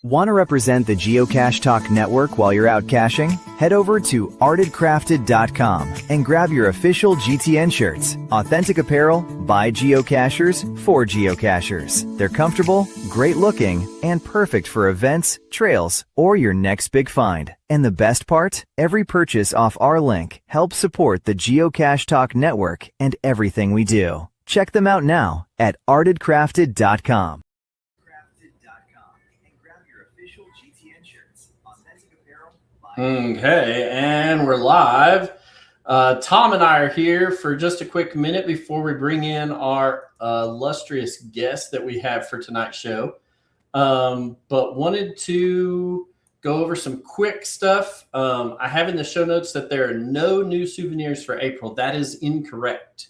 Want to represent the Geocache Talk network while you're out caching? Head over to artedcrafted.com and grab your official GTN shirts. Authentic apparel by geocachers for geocachers. They're comfortable, great looking, and perfect for events, trails, or your next big find. And the best part? Every purchase off our link helps support the Geocache Talk network and everything we do. Check them out now at artedcrafted.com. Okay, and we're live. Tom and I are here for just a quick minute before we bring in our illustrious guest that we have for tonight's show. But wanted to go over some quick stuff. I have in the show notes that there are no new souvenirs for April. That is incorrect.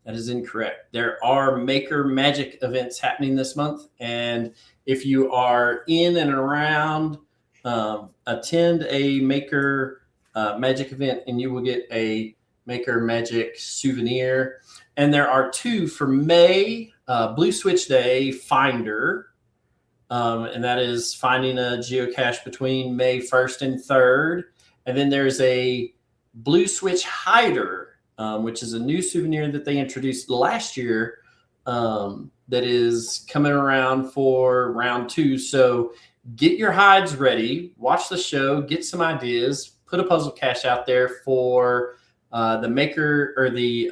That is incorrect. There are Maker Magic events happening this month, and if you are in and around, attend a Maker Magic event and you will get a Maker Magic souvenir. And there are two for May, Blue Switch Day Finder, and that is finding a geocache between May 1st and 3rd. And then there's a Blue Switch Hider, which is a new souvenir that they introduced last year, that is coming around for round 2. So get your hides ready, watch the show, get some ideas, put a puzzle cache out there for the Maker or the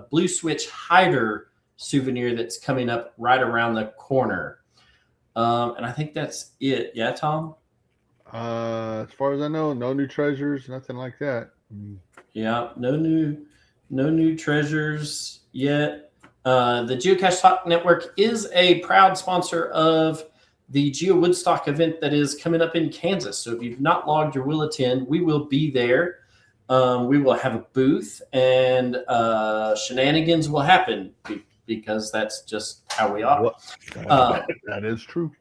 Blue Switch Hider souvenir that's coming up right around the corner. And I think that's it. Yeah, Tom? As far as I know, no new treasures, nothing like that. Yeah, no new treasures yet. The Geocache Talk Network is a proud sponsor of the Geo Woodstock event that is coming up in Kansas. So if you've not logged your will attend, we will be there. We will have a booth, and shenanigans will happen because that's just how we are. That is true.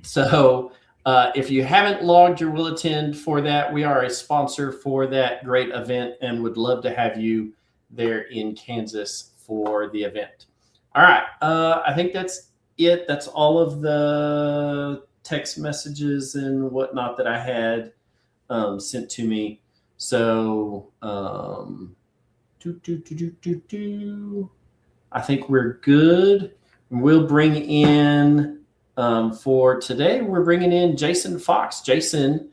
So if you haven't logged your will attend for that, we are a sponsor for that great event and would love to have you there in Kansas for the event. All right. I think that's it. That's all of the text messages and whatnot that I had sent to me. So I think we're good. We'll bring in for today, we're bringing in Jason Fox. Jason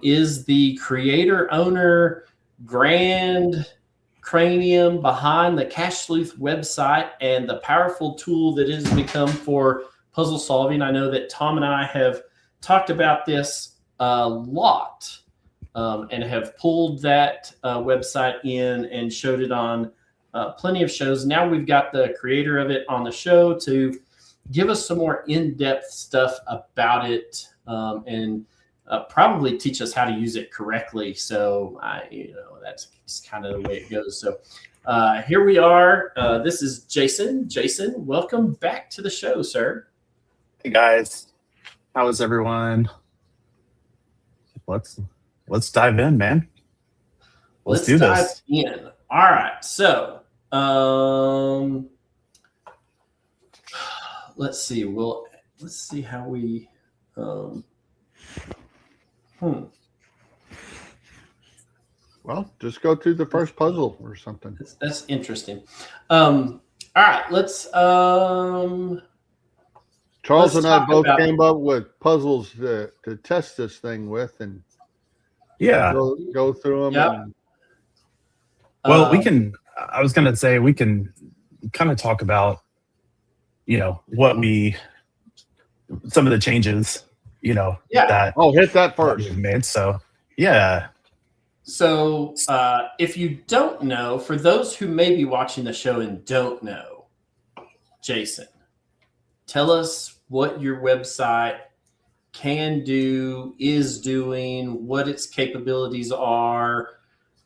is the creator, owner, grand cranium behind the CacheSleuth website and the powerful tool that it has become for puzzle solving. I know that Tom and I have talked about this a lot and have pulled that website in and showed it on plenty of shows. Now we've got the creator of it on the show to give us some more in-depth stuff about it and probably teach us how to use it correctly. So that's kind of the way it goes. So here we are. This is Jason. Jason, welcome back to the show, sir. Hey guys, how is everyone? Let's dive in, man. Let's do dive this. In. All right. So let's see. Let's see how we. Well, just go through the first puzzle or something. That's interesting. All right, let's. Charles and I both came up with puzzles to test this thing with, and go through them. Yep. And, well, we can. I was gonna say we can kind of talk about, some of the changes, that. Oh, hit that first. We've made. So, yeah. So if you don't know, for those who may be watching the show and don't know, Jason, tell us what your website can do, is doing, what its capabilities are,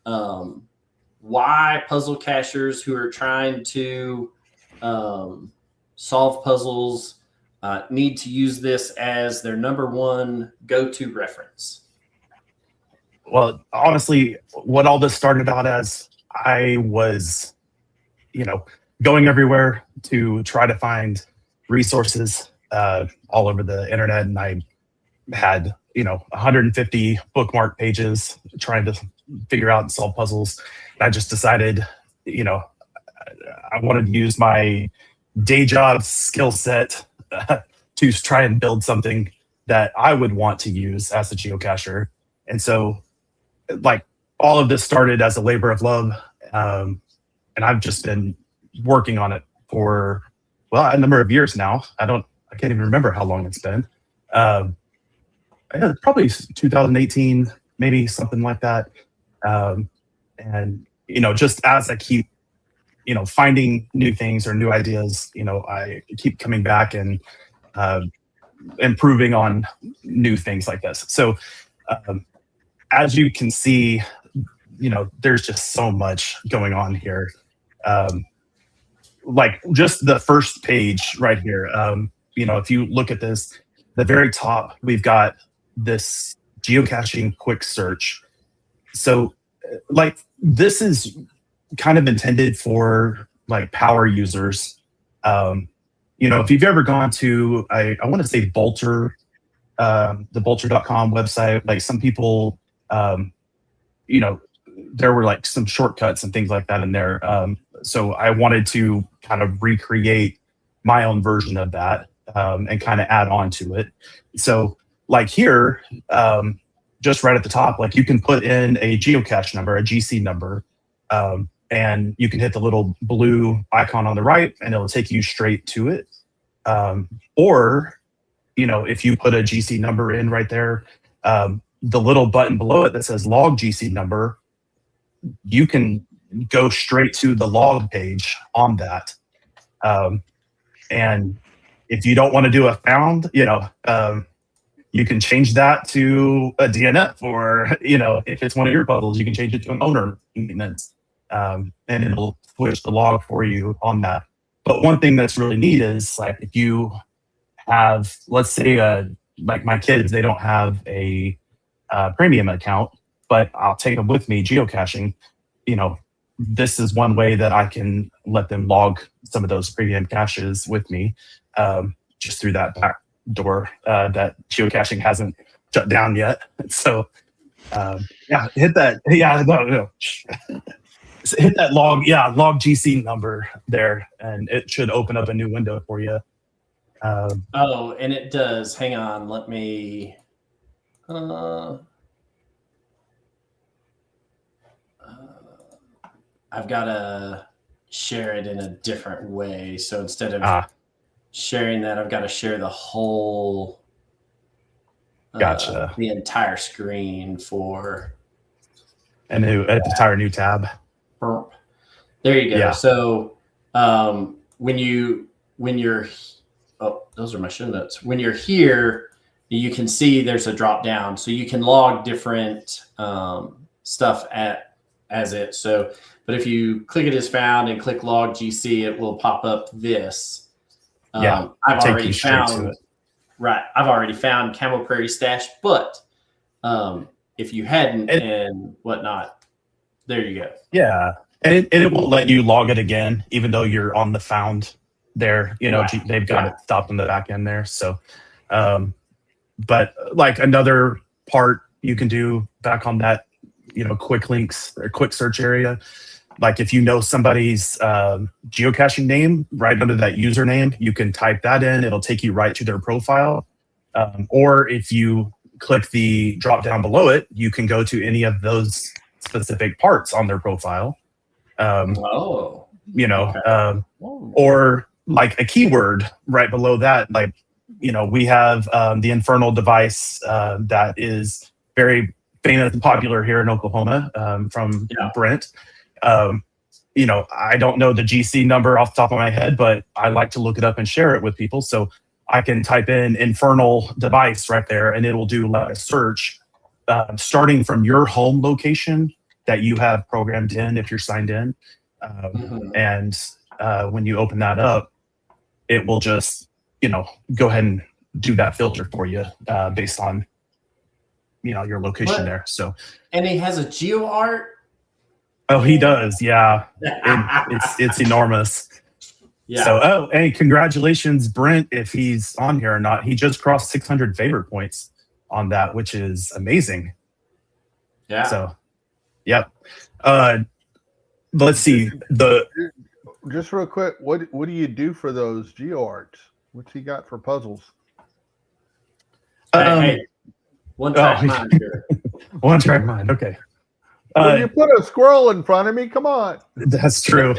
why puzzle cachers who are trying to solve puzzles need to use this as their #1 go-to reference. Well, honestly, what all this started out as, I was, going everywhere to try to find resources all over the internet, and I had 150 bookmark pages trying to figure out and solve puzzles. And I just decided, I wanted to use my day job skill set to try and build something that I would want to use as a geocacher. And so, like, all of this started as a labor of love, and I've just been working on it for a number of years now. I can't even remember how long it's been. Probably 2018, maybe something like that. And just as I keep finding new things or new ideas, I keep coming back and improving on new things like this. So as you can see, there's just so much going on here. Like just the first page right here, if you look at this, the very top, we've got this geocaching quick search. So like this is kind of intended for like power users. If you've ever gone to, I want to say Bolter, the bolter.com website, like some people, there were like some shortcuts and things like that in there. So I wanted to kind of recreate my own version of that and kind of add on to it. So like here, just right at the top, like you can put in a geocache number, a GC number, and you can hit the little blue icon on the right and it'll take you straight to it. Or, if you put a GC number in right there, the little button below it that says log GC number, you can go straight to the log page on that. And if you don't want to do a found, you can change that to a DNF, or, if it's one of your puzzles, you can change it to an owner maintenance, and it'll switch the log for you on that. But one thing that's really neat is like if you have, let's say, like my kids, they don't have a premium account, but I'll take them with me geocaching. This is one way that I can let them log some of those premium caches with me, just through that back door that geocaching hasn't shut down yet. So hit that. No. Hit that log GC number there, and it should open up a new window for you. And it does. Hang on, let me. I've got to share it in a different way. So instead of sharing that, I've got to share the whole. Gotcha. The entire screen for. An entire new tab. There you go. Yeah. So when you're those are my show notes. When you're here, you can see there's a drop down, so you can log different stuff as it. So, but if you click it as found and click log GC, it will pop up this. I've already found. Right, I've already found Camel Prairie Stash, but if you hadn't and whatnot, there you go. Yeah. And it won't let you log it again, even though you're on the found there. Right. They've got it stopped in the back end there. So, but like another part you can do back on that, quick links or quick search area. Like if you know somebody's geocaching name right under that username, you can type that in. It'll take you right to their profile. Or if you click the drop down below it, you can go to any of those specific parts on their profile. Or like a keyword right below that. Like, we have the Infernal device that is very famous and popular here in Oklahoma from Brent. I don't know the GC number off the top of my head, but I like to look it up and share it with people. So I can type in Infernal device right there, and it'll do like a search starting from your home location that you have programmed in if you're signed in. And when you open that up, it will just, go ahead and do that filter for you based on, your location there. So, and he has a geo art. Oh, he does. Yeah. It's enormous. Yeah. So, hey, congratulations, Brent, if he's on here or not. He just crossed 600 favorite points. on that, which is amazing. Yeah. So, yep. Let's see. Just real quick, what do you do for those geo arts? What's he got for puzzles? Hey, one track mind here. One track mind. Okay. Well, you put a squirrel in front of me. Come on. That's true.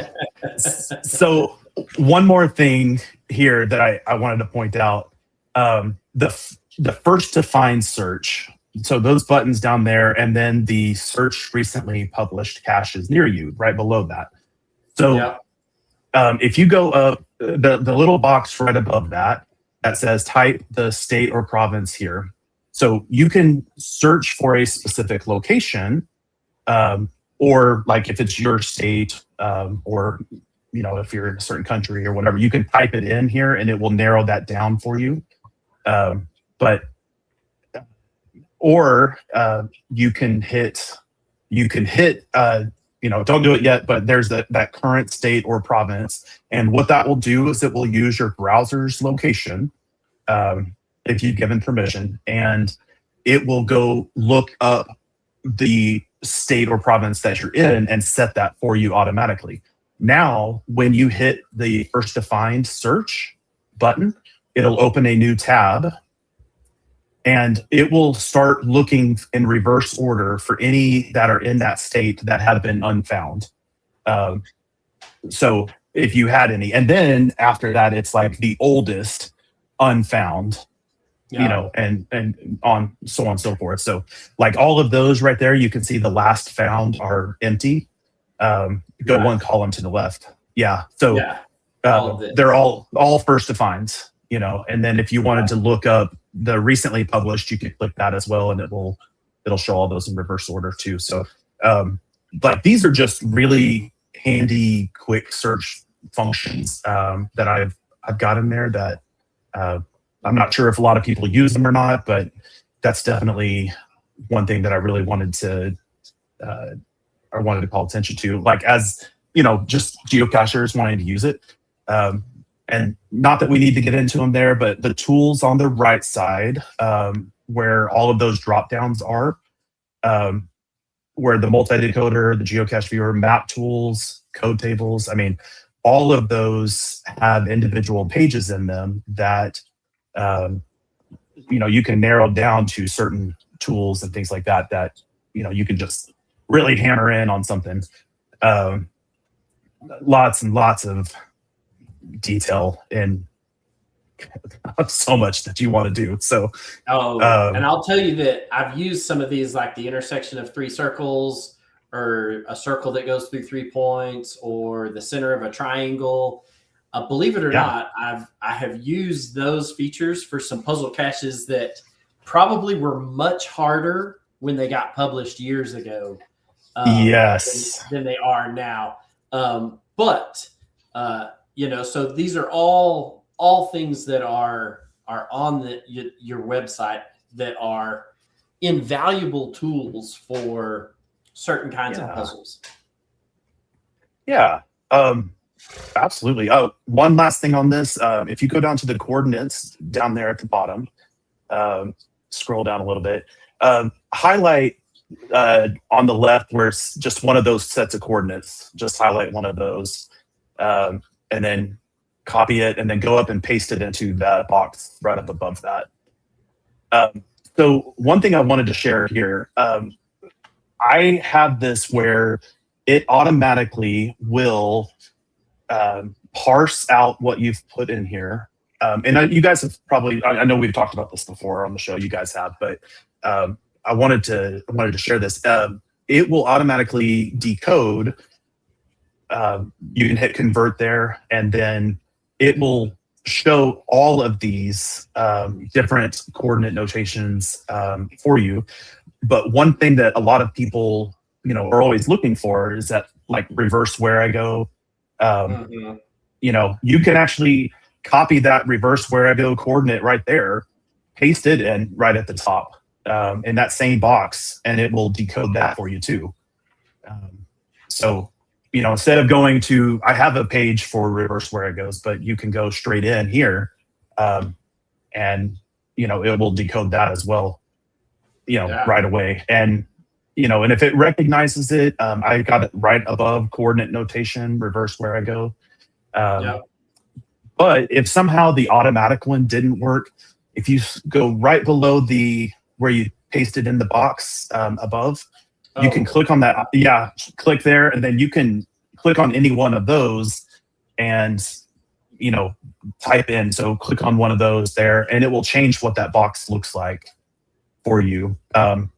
So one more thing here that I wanted to point out. The first to find search. So those buttons down there, and then the search recently published caches near you, right below that. So if you go up, the little box right above that says type the state or province here. So you can search for a specific location, or like if it's your state, or if you're in a certain country or whatever, you can type it in here and it will narrow that down for you. Or you can hit, don't do it yet, but there's that current state or province. And what that will do is it will use your browser's location, if you've given permission, and it will go look up the state or province that you're in and set that for you automatically. Now, when you hit the first to find search button, it'll open a new tab, and it will start looking in reverse order for any that are in that state that have been unfound. So if you had any, and then after that, it's like the oldest unfound, and on so on and so forth. So like all of those right there, you can see the last found are empty. Go one column to the left. Yeah. So they're all first to finds, and then if you wanted to look up the recently published, you can click that as well, and it'll show all those in reverse order too. So but these are just really handy quick search functions that I've got in there that I'm not sure if a lot of people use them or not, but that's definitely one thing that I really wanted to call attention to, like, as just geocachers wanting to use it. And not that we need to get into them there, but the tools on the right side, where all of those drop downs are, where the multi-decoder, the geocache viewer, map tools, code tables, all of those have individual pages in them that you can narrow down to certain tools and things like that you can just really hammer in on something. Lots and lots of detail and so much that you want to do. So and I'll tell you that I've used some of these, like the intersection of 3 circles, or a circle that goes through 3 points, or the center of a triangle. Believe it or not, I have used those features for some puzzle caches that probably were much harder when they got published years ago. Than they are now. So these are all things that are on your website that are invaluable tools for certain kinds of puzzles. Yeah, absolutely. One last thing on this. If you go down to the coordinates down there at the bottom, scroll down a little bit, highlight on the left where it's just one of those sets of coordinates. Just highlight one of those, and then copy it, and then go up and paste it into that box right up above that. So one thing I wanted to share here, I have this where it automatically will parse out what you've put in here. And you guys have probably, I know we've talked about this before on the show, you guys have, but I wanted to share this. It will automatically decode. You can hit convert there, and then it will show all of these different coordinate notations for you. But one thing that a lot of people, are always looking for is that, like, reverse where I go. You can actually copy that reverse where I go coordinate right there, paste it in right at the top in that same box, and it will decode that for you too. So, instead of going to, I have a page for reverse where it goes, but you can go straight in here, and it will decode that as well. right away. And, and if it recognizes it, I got it right above coordinate notation, reverse where I go. But if somehow the automatic one didn't work, if you go right below where you pasted in the box above, you can click on that. Yeah, click there, and then you can click on any one of those and, type in. So click on one of those there, and it will change what that box looks like for you. And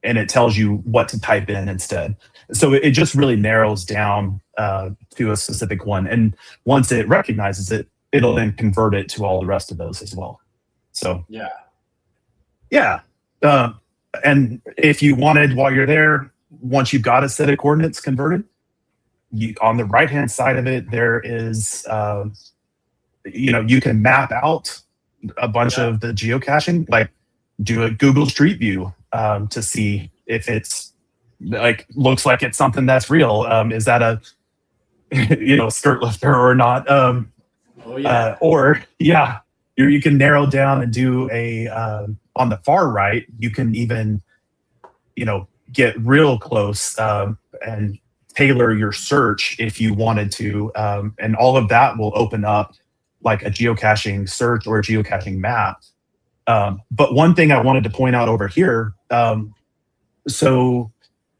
it tells you what to type in instead. So it just really narrows down to a specific one. And once it recognizes it, it'll then convert it to all the rest of those as well. So yeah. And if you wanted, while you're there, once you've got a set of coordinates converted, on the right-hand side of it, there is, you can map out a bunch of the geocaching, like do a Google Street View to see if it's looks like it's something that's real. Is that a, skirt lifter or not? You can narrow down and do a, on the far right, you can even, get real close and tailor your search if you wanted to. And all of that will open up like a geocaching search or a geocaching map. But one thing I wanted to point out over here, so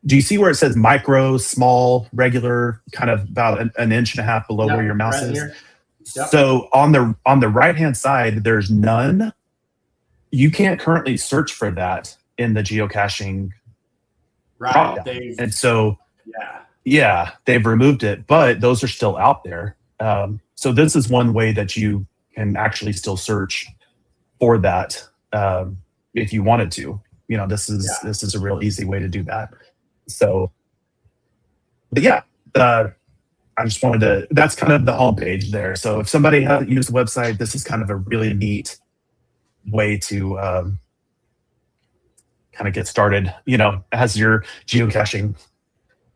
do you see where it says micro, small, regular, kind of about an inch and a half below where your mouse is? Yep. So on the right-hand side, there's none. You can't currently search for that in the geocaching. Right. And so, they've removed it, but those are still out there. So this is one way that you can actually still search for that if you wanted to. This is a real easy way to do that. So, but I just wanted to, that's kind of the homepage there. So if somebody hasn't used the website, this is kind of a really neat way to kind of get started, as your geocaching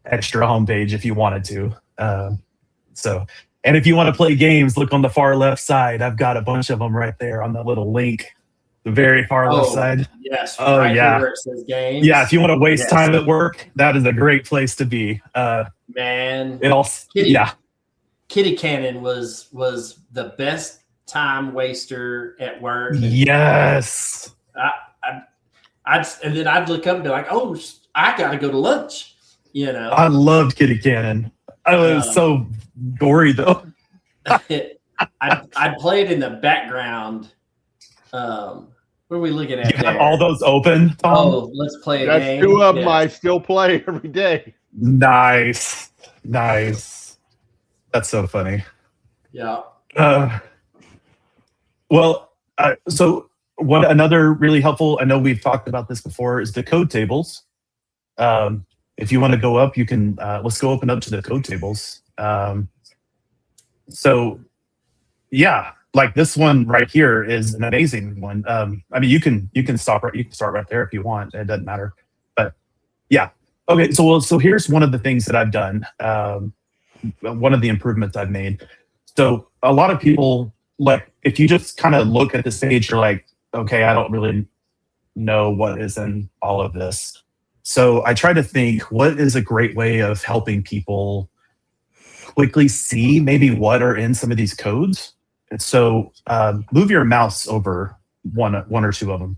extra homepage if you wanted to. And if you want to play games, look on the far left side. I've got a bunch of them right there on the little link, the very far left side. Yes. Here where it says games. Yeah, if you want to waste time at work, that is a great place to be. Man, Kitty Cannon was the best time waster at work. Yes. And then I'd look up and be like, oh, I got to go to lunch. I loved Kitty Cannon. I was so gory though. I'd play it in the background. What are we looking at? You have all those open, Tom? Oh, let's play a game. That's two of them I still play every day. Nice. That's so funny. Yeah. So what another really helpful, I know we've talked about this before, is the code tables. If you want to go up, you can, let's go open up to the code tables. Like this one right here is an amazing one. You can start right there if you want. It doesn't matter. But yeah. Okay. So here's one of the things that I've done. One of the improvements I've made. So a lot of people, like, if you just kind of look at this page, you're like, okay, I don't really know what is in all of this. So I try to think, what is a great way of helping people quickly see maybe what are in some of these codes? And so move your mouse over one or two of them.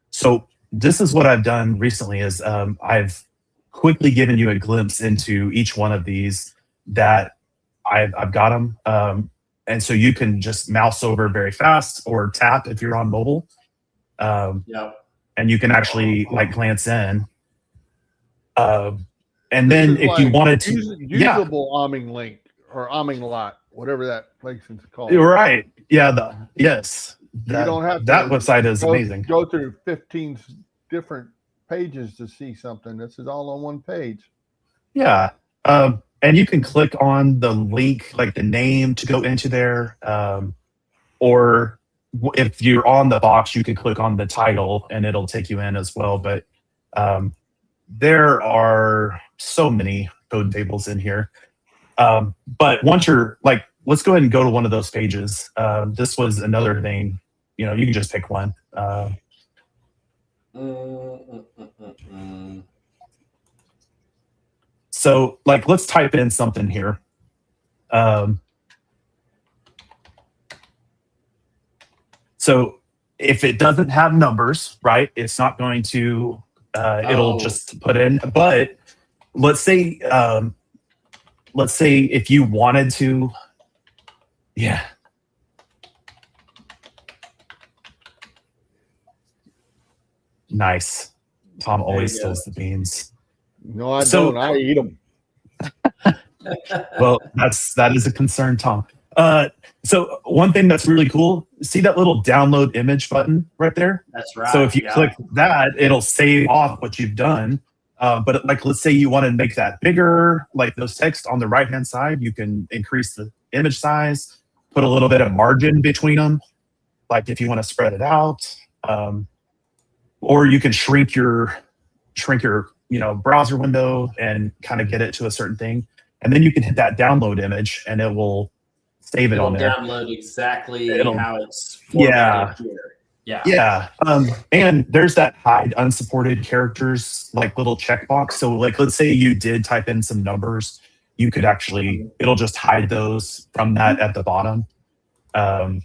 So this is what I've done recently is I've quickly given you a glimpse into each one of these that I've got them. And so you can just mouse over very fast or tap if you're on mobile. And you can actually like glance in. And then if you wanted to usable Amming link or Amming lot, whatever that place is called. You're right. Yeah. You don't have that website is amazing. Go through 15 different pages to see something. This is all on one page. Yeah. And you can click on the link, like the name to go into there. Or if you're on the box, you can click on the title and it'll take you in as well. But there are so many code tables in here. But once you're like, let's go ahead and go to one of those pages. This was another thing, you can just pick one. So, like, let's type in something here. So if it doesn't have numbers, right, it's not going to, it'll just put in. But let's say if you wanted to, yeah. Nice. Tom always steals the beans. No, I don't. I eat them. Well, that is a concern, Tom. So one thing that's really cool, see that little download image button right there? That's right. So if you click that, it'll save off what you've done. But like, let's say you want to make that bigger, like those text on the right-hand side, you can increase the image size, put a little bit of margin between them. Like if you want to spread it out, or you can shrink your browser window and kind of get it to a certain thing. And then you can hit that download image and it will save it on there. Download exactly how it's formatted here. Yeah. Yeah. And there's that hide unsupported characters, like little checkbox. So like, let's say you did type in some numbers, you could actually, it'll just hide those from that at the bottom. But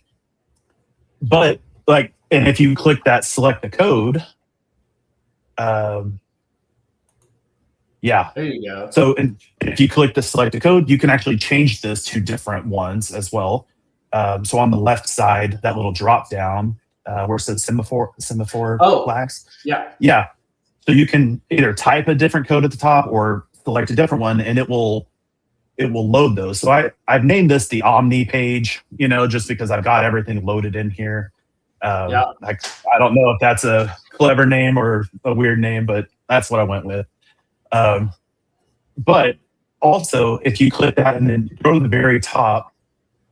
like, and if you click that select the code, yeah. There you go. So if you click the select a code, you can actually change this to different ones as well. So on the left side, that little drop down where it says semaphore flags. Yeah. Yeah. So you can either type a different code at the top or select a different one, and it will load those. So I've named this the Omni page, just because I've got everything loaded in here. I don't know if that's a clever name or a weird name, but that's what I went with. But also, if you click that and then go to the very top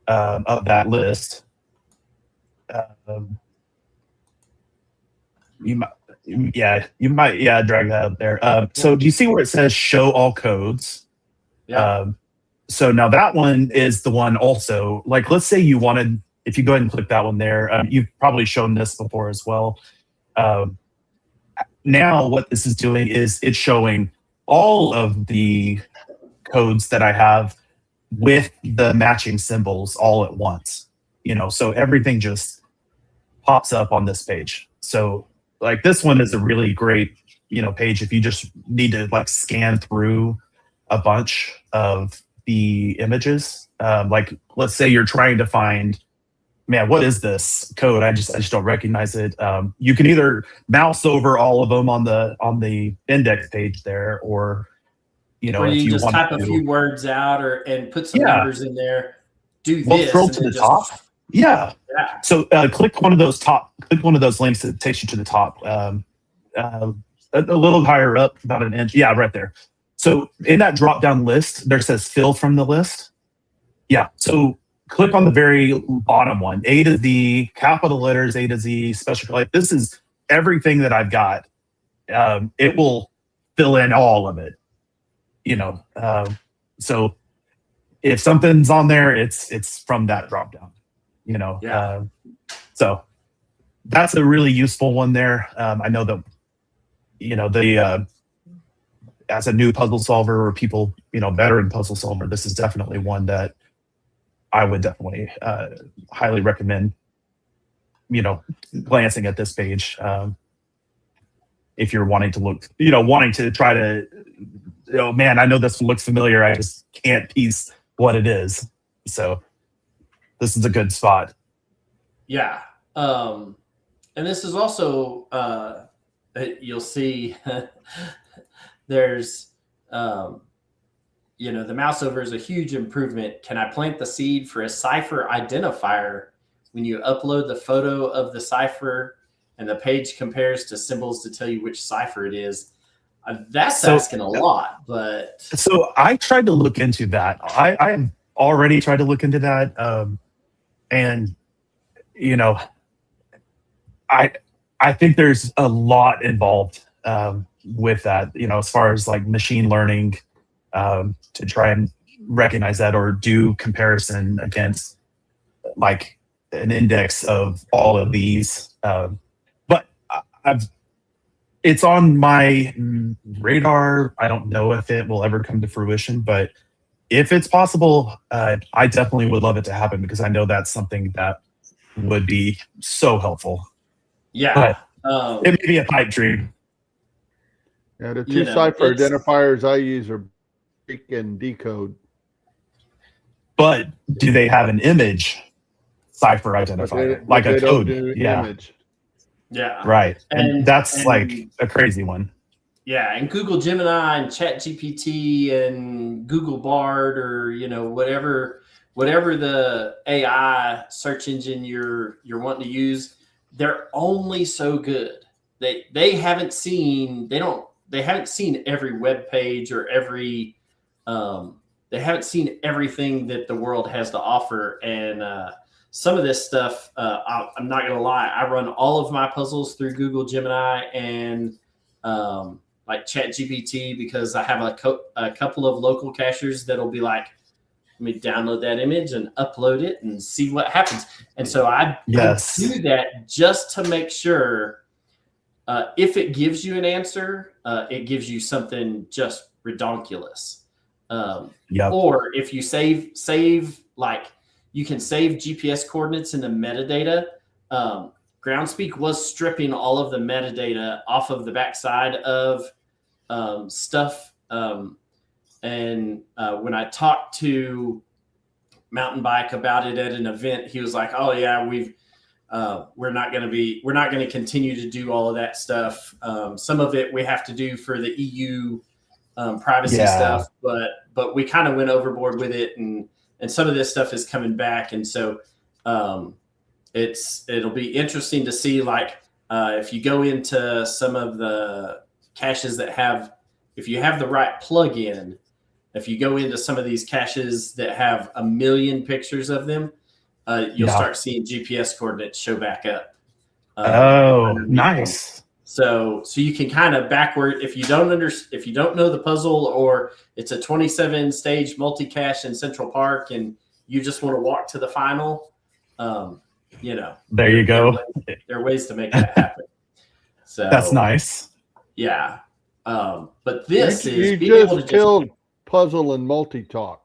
of that list, you might drag that up there. So do you see where it says show all codes? Yeah. So now that one is the one also, like, let's say you wanted, if you go ahead and click that one there, you've probably shown this before as well. Now what this is doing is it's showing all of the codes that I have with the matching symbols all at once, so everything just pops up on this page. So like this one is a really great, page if you just need to like scan through a bunch of the images. Like let's say you're trying to find, man, what is this code? I just don't recognize it. You can either mouse over all of them on the index page there, or or you just type a few words out and put some numbers in there. This. Scroll to the top. Yeah. So click one of those links that takes you to the top. A little higher up, about an inch. Yeah, right there. So in that drop down list, there says fill from the list. Yeah. So click on the very bottom one, A to Z, capital letters, A to Z, special. Like this is everything that I've got. It will fill in all of it. So if something's on there, it's from that drop down. So that's a really useful one there. I know that as a new puzzle solver or people veteran puzzle solver, this is definitely one that I would definitely highly recommend, glancing at this page if you're wanting to try to, man, I know this looks familiar. I just can't piece what it is. So this is a good spot. Yeah. And this is also, you'll see there's, the mouse over is a huge improvement. Can I plant the seed for a cipher identifier when you upload the photo of the cipher and the page compares to symbols to tell you which cipher it is? That's asking a lot, but. So I tried to look into that. I already tried to look into that. And, I think there's a lot involved with that, as far as like machine learning to try and recognize that or do comparison against like an index of all of these. But it's on my radar. I don't know if it will ever come to fruition, but if it's possible, I definitely would love it to happen because I know that's something that would be so helpful. Yeah. But it may be a pipe dream. Yeah, the two cipher identifiers I use are break and decode. But do they have an image cipher identifier, like a code? Image. Yeah. Right. And that's like a crazy one. Yeah, and Google Gemini and ChatGPT and Google Bard, or whatever the AI search engine you're wanting to use, they're only so good. They haven't seen every web page or every they haven't seen everything that the world has to offer. And some of this stuff, I'm not gonna lie, I run all of my puzzles through Google Gemini and like ChatGPT, because I have a couple of local cachers that'll be like, let me download that image and upload it and see what happens. And so I do that just to make sure if it gives you an answer, it gives you something just redonkulous. Or if you save, like you can save GPS coordinates in the metadata. Groundspeak was stripping all of the metadata off of the backside of stuff. And when I talked to Mountain Bike about it at an event, he was like, "Oh yeah, we're not going to continue to do all of that stuff. Some of it we have to do for the EU privacy stuff, but we kind of went overboard with it, and some of this stuff is coming back, and so it'll be interesting to see, like if you go into some of the caches that if you have the right plugin, if you go into some of these caches that have 1 million pictures of them, you'll start seeing GPS coordinates show back up. Nice. So you can kind of backward, if you don't know the puzzle, or it's a 27 stage multi-cache in Central Park and you just want to walk to the final, there you go. There are ways to make that happen. So that's nice. Yeah. But this you just killed puzzle and multi-talk.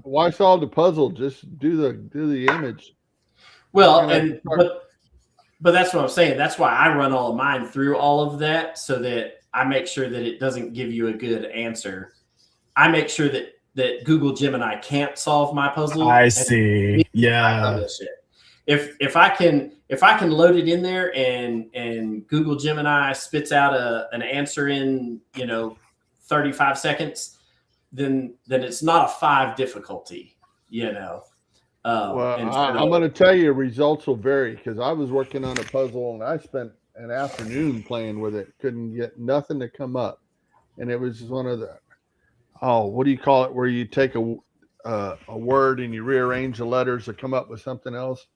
Why solve the puzzle? Just do the image. Well, but that's what I'm saying. That's why I run all of mine through all of that, so that I make sure that it doesn't give you a good answer. I make sure that Google Gemini can't solve my puzzle. I see. Yeah. If I can load it in there and Google Gemini spits out an answer in 35 seconds, then it's not a 5 difficulty. I'm going to tell you, results will vary, because I was working on a puzzle and I spent an afternoon playing with it. Couldn't get nothing to come up, and it was one of the what do you call it, where you take a word and you rearrange the letters to come up with something else.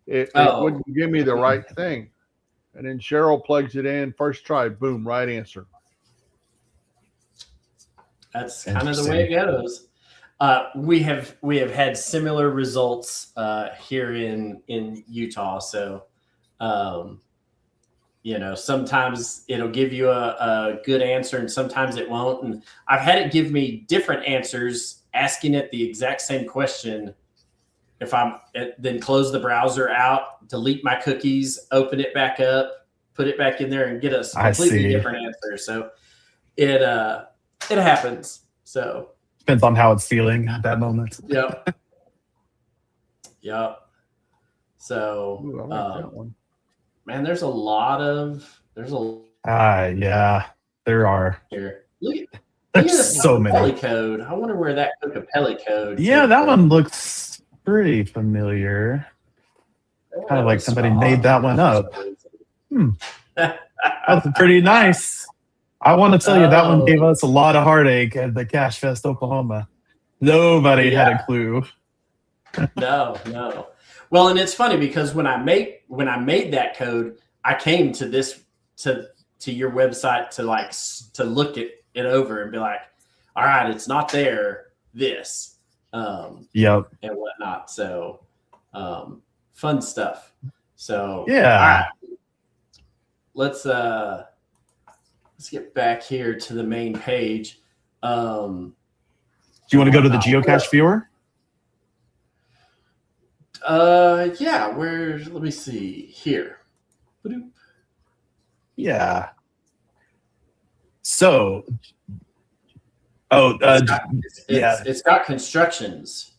It wouldn't give me the right thing, and then Cheryl plugs it in, first try, boom, right answer. That's kind of the way it goes. We have had similar results here in Utah. So, sometimes it'll give you a good answer and sometimes it won't. And I've had it give me different answers asking it the exact same question. If then close the browser out, delete my cookies, open it back up, put it back in there, and get a completely different answer. So it happens. So depends on how it's feeling at that moment. Yep. So, I like that one. Man, there's a lot. Yeah, there are. Here, look at There's so many. Code. I wonder where that Cocapelli code. Yeah, that one looks pretty familiar. Kind of like somebody made that one up. That's pretty nice. I want to tell you, that one gave us a lot of heartache at the Cache Fest, Oklahoma. Nobody had a clue. No. Well, and it's funny because when I made that code, I came to your website to look it over and be like, all right, it's not there. And whatnot. So, fun stuff. So Yeah. all right. Let's get back here to the main page. Do you want to go to the geocache viewer? Yeah, let me see here. Ba-doop. Yeah. So, it's got constructions.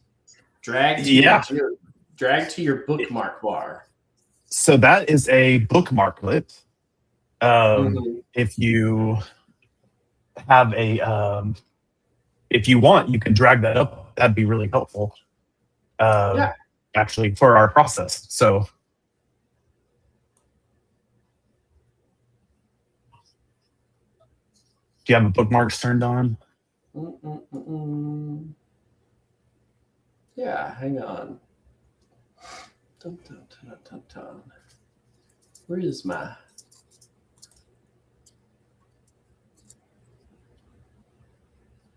Drag to your bookmark bar. So that is a bookmarklet. If you have if you want, you can drag that up. That'd be really helpful. Actually, for our process. So, do you have the bookmarks turned on? Yeah, hang on. Dun, dun, dun, dun, dun. Where is my...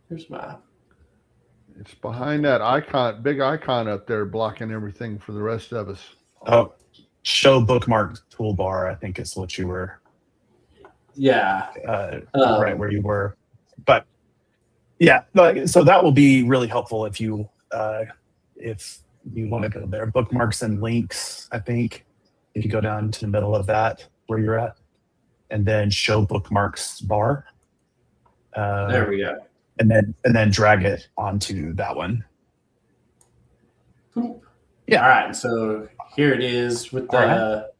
Here's my... It's behind that icon, big icon up there, blocking everything for the rest of us. Oh, show bookmark toolbar, I think is what you were. Yeah. Right where you were. But yeah, so that will be really helpful if you want to go there. Bookmarks and links, I think, if you go down to the middle of that where you're at, and then show bookmarks bar. There we go. And then drag it onto that one. Yeah. All right. So here it is with the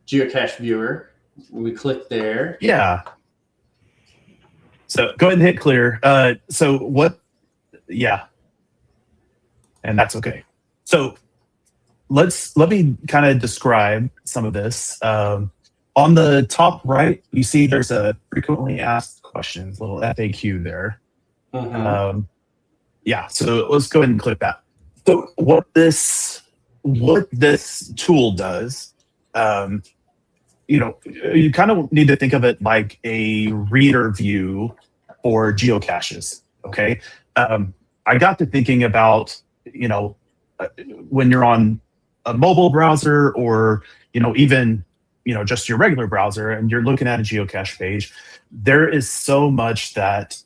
geocache viewer. We click there. Yeah. So go ahead and hit clear. So what? Yeah. And that's okay. So let me kind of describe some of this. On the top right, you see there's a frequently asked questions, little FAQ there. Yeah, so let's go ahead and click that. So what this tool does, you kind of need to think of it like a reader view for geocaches. Okay, I got to thinking about when you're on a mobile browser or even just your regular browser and you're looking at a geocache page, there is so much that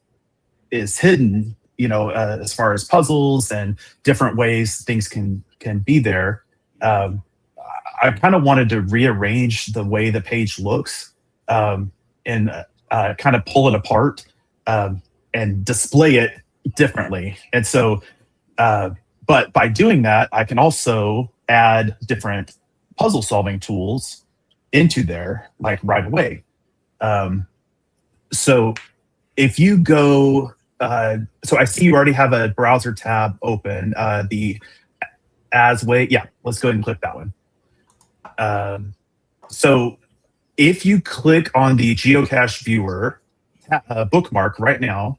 is hidden, as far as puzzles and different ways things can be there. I kind of wanted to rearrange the way the page looks and kind of pull it apart and display it differently. And so, but by doing that, I can also add different puzzle solving tools into there, like right away. So if you go, so I see you already have a browser tab open, the as way. Yeah, let's go ahead and click that one. So if you click on the geocache viewer bookmark right now,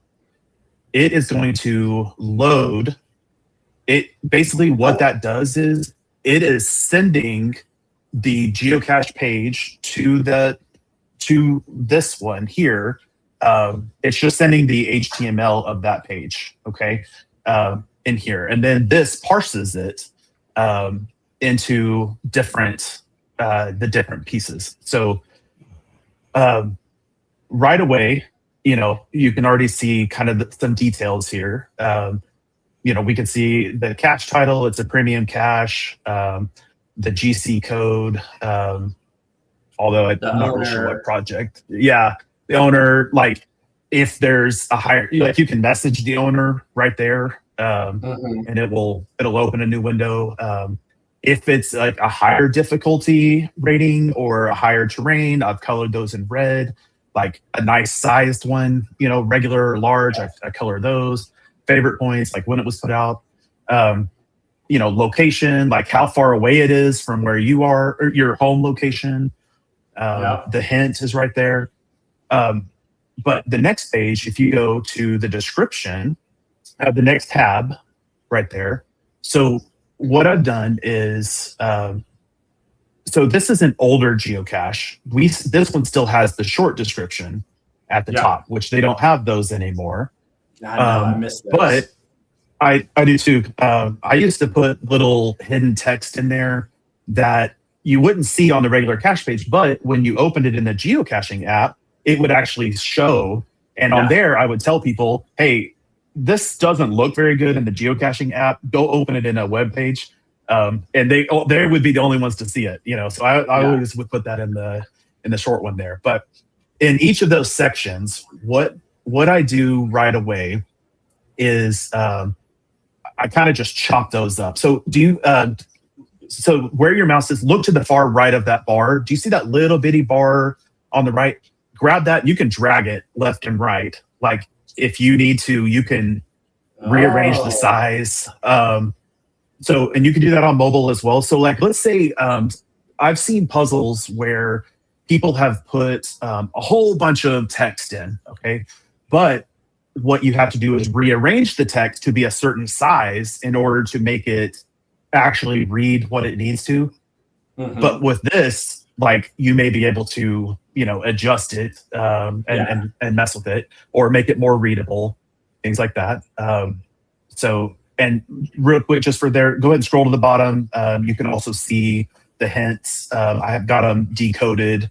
it is going to load it. Basically what that does is it is sending the geocache page to this one here. It's just sending the HTML of that page, okay, in here. And then this parses it into the different pieces. So right away, you can already see kind of some details here. We can see the cache title. It's a premium cache. The GC code, although I'm not really sure what project. Yeah, the owner, like if there's a higher, like you can message the owner right there, and it'll open a new window. If it's like a higher difficulty rating or a higher terrain, I've colored those in red. Like a nice sized one, regular or large, I color those. Favorite points, like when it was put out. Location, like how far away it is from where you are, or your home location. The hint is right there. But the next page, if you go to the description, the next tab right there. So what I've done is, so this is an older geocache. This one still has the short description at the top, which they don't have those anymore. I know, I missed those. But I do too. I used to put little hidden text in there that you wouldn't see on the regular cache page, but when you opened it in the geocaching app, it would actually show. And on there, I would tell people, hey, this doesn't look very good in the geocaching app. Go open it in a web page. And they would be the only ones to see it, So I always would put that in the short one there. But in each of those sections, what I do right away is I kind of just chop those up. So do you? So where your mouse is, look to the far right of that bar. Do you see that little bitty bar on the right? Grab that. You can drag it left and right. Like if you need to, you can rearrange the size. And you can do that on mobile as well. So like, let's say I've seen puzzles where people have put a whole bunch of text in, okay? But what you have to do is rearrange the text to be a certain size in order to make it actually read what it needs to. But with this, like you may be able to, adjust it and mess with it or make it more readable, things like that. And real quick, just for there, go ahead and scroll to the bottom. You can also see the hints. I have got them decoded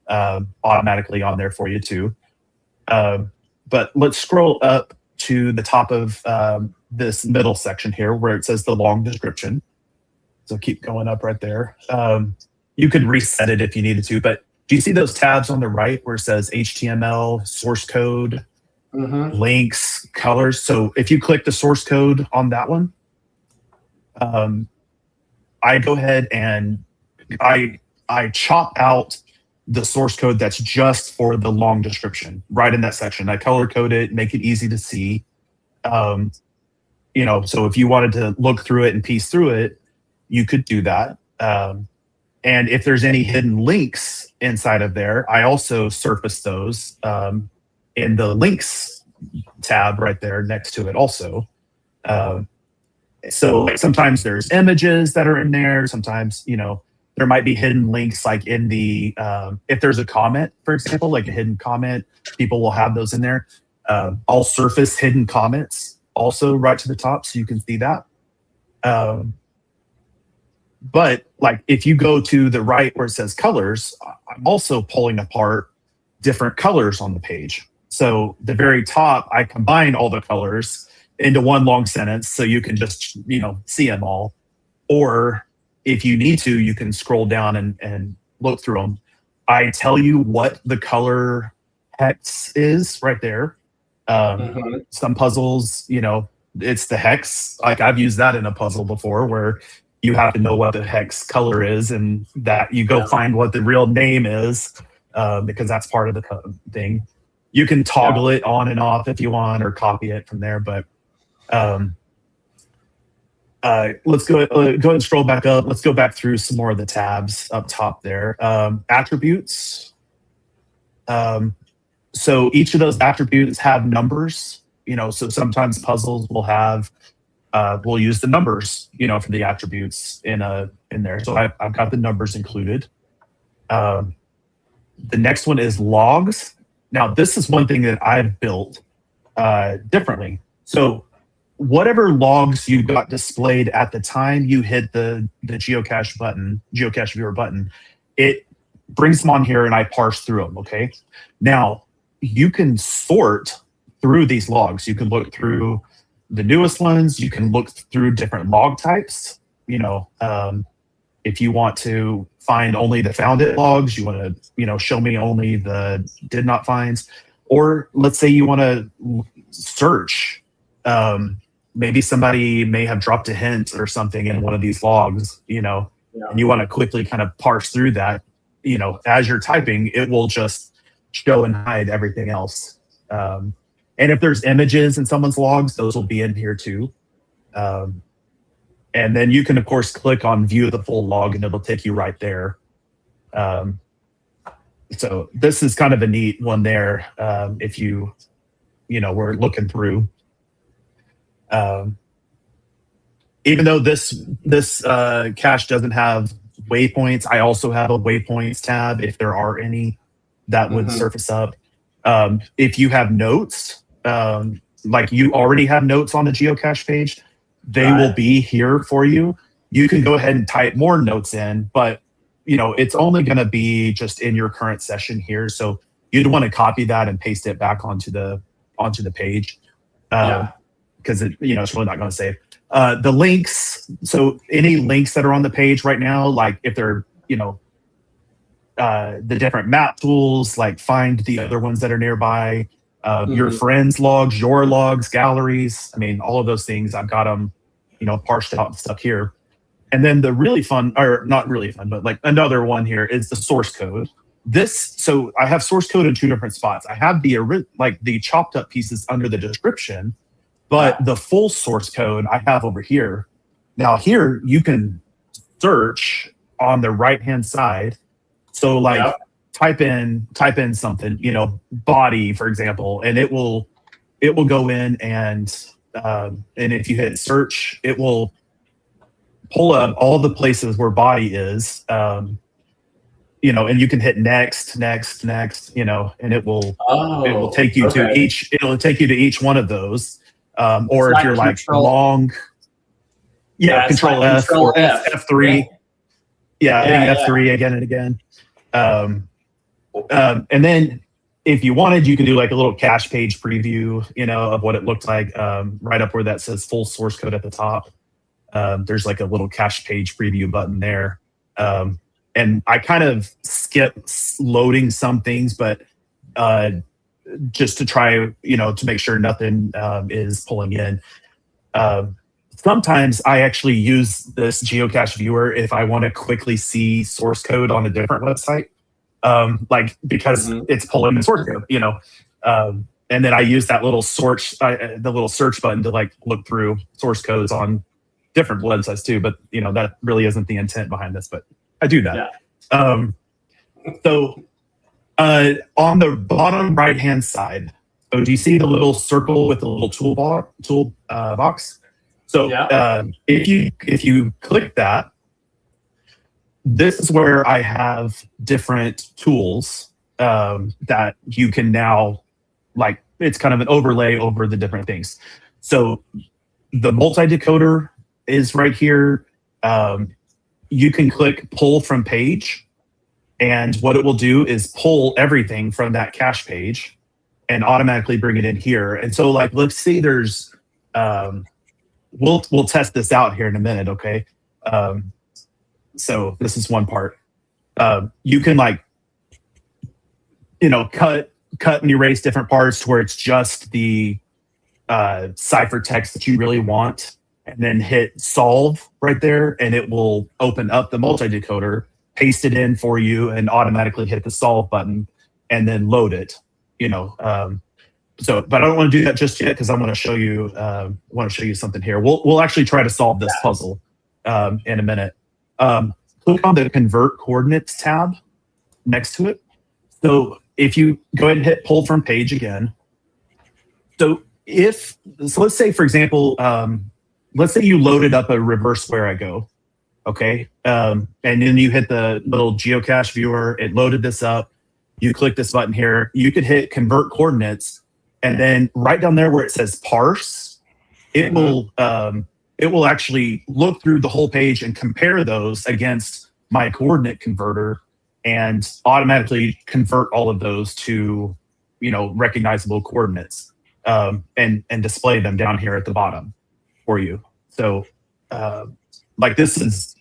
automatically on there for you too. But let's scroll up to the top of this middle section here where it says the long description. So keep going up right there. You could reset it if you needed to, but do you see those tabs on the right where it says HTML, source code, links, colors? So if you click the source code on that one, I go ahead and I chop out the source code that's just for the long description right in that section. I color code it, make it easy to see. So if you wanted to look through it and piece through it, you could do that. And if there's any hidden links inside of there, I also surface those in the links tab right there next to it also. So sometimes there's images that are in there. Sometimes, there might be hidden links like in the, if there's a comment, for example, like a hidden comment, people will have those in there. I'll surface hidden comments also right to the top so you can see that. But like if you go to the right where it says colors, I'm also pulling apart different colors on the page. So the very top, I combine all the colors into one long sentence so you can just, see them all. Or if you need to, you can scroll down and look through them. I tell you what the color hex is right there. Some puzzles, it's the hex. Like I've used that in a puzzle before where you have to know what the hex color is and that you go find what the real name is because that's part of the thing. You can toggle it on and off if you want or copy it from there. But let's go ahead and scroll back up. Let's go back through some more of the tabs up top there. Attributes. So each of those attributes have numbers, so sometimes puzzles will have, we'll use the numbers, for the attributes in there. So I've got the numbers included. The next one is logs. Now, this is one thing that I've built differently. So whatever logs you got displayed at the time you hit the geocache viewer button, it brings them on here and I parse through them, okay? Now, you can sort through these logs. You can look through the newest ones. You can look through different log types. If you want to find only the found it logs, you want to, show me only the did not finds, or let's say you want to search. Maybe somebody may have dropped a hint or something in one of these logs, and you want to quickly kind of parse through that. As you're typing, it will just show and hide everything else. And if there's images in someone's logs, those will be in here too. And then you can, of course, click on view the full log and it'll take you right there. So this is kind of a neat one there if you were looking through. Even though this cache doesn't have waypoints, I also have a waypoints tab if there are any that would surface up. If you have notes, like you already have notes on the geocache page, they will be here for you. You can go ahead and type more notes in, but it's only going to be just in your current session here. So you'd want to copy that and paste it back onto the page. Because it's really not going to save. The links, so any links that are on the page right now, like if they're, the different map tools, like find the other ones that are nearby, your friends' logs, your logs, galleries. I mean, all of those things, I've got them, parsed out and stuck here. And then the really fun, or not really fun, but like another one here is the source code. So I have source code in two different spots. I have the chopped up pieces under the description, but the full source code I have over here. Now here you can search on the right-hand side. So type in something, body, for example, and it will go in and if you hit search, it will pull up all the places where body is, and you can hit next, and it will take you to each one of those. Or if you're like long, control F or F3. Hitting F3 again and again. And then if you wanted, you could do like a little cache page preview, of what it looked like, right up where that says full source code at the top. There's like a little cache page preview button there. And I kind of skip loading some things, but just to try, to make sure nothing is pulling in. Sometimes I actually use this geocache viewer if I want to quickly see source code on a different website, because it's pulling the source code, and then I use that little search button to like look through source codes on different websites too. But that really isn't the intent behind this, but I do that. So on the bottom right hand side, so do you see the little circle with the little tool box? So if you click that, this is where I have different tools that you can now, like, it's kind of an overlay over the different things. So the multi-decoder is right here. You can click pull from page, and what it will do is pull everything from that cache page and automatically bring it in here. And so, like, let's see, there's we'll test this out here in a minute, okay? So this is one part. You can cut and erase different parts to where it's just the ciphertext that you really want, and then hit solve right there, and it will open up the multi-decoder, paste it in for you, and automatically hit the solve button and then load it. But I don't want to do that just yet because I want to show you something here. We'll actually try to solve this puzzle in a minute. Click on the convert coordinates tab next to it. So if you go ahead and hit pull from page again. So let's say, for example, let's say you loaded up a reverse where I go, okay? And then you hit the little geocache viewer, it loaded this up. You click this button here, you could hit convert coordinates, and then right down there where it says parse, it will actually look through the whole page and compare those against my coordinate converter and automatically convert all of those to, recognizable coordinates, and display them down here at the bottom for you. So this is,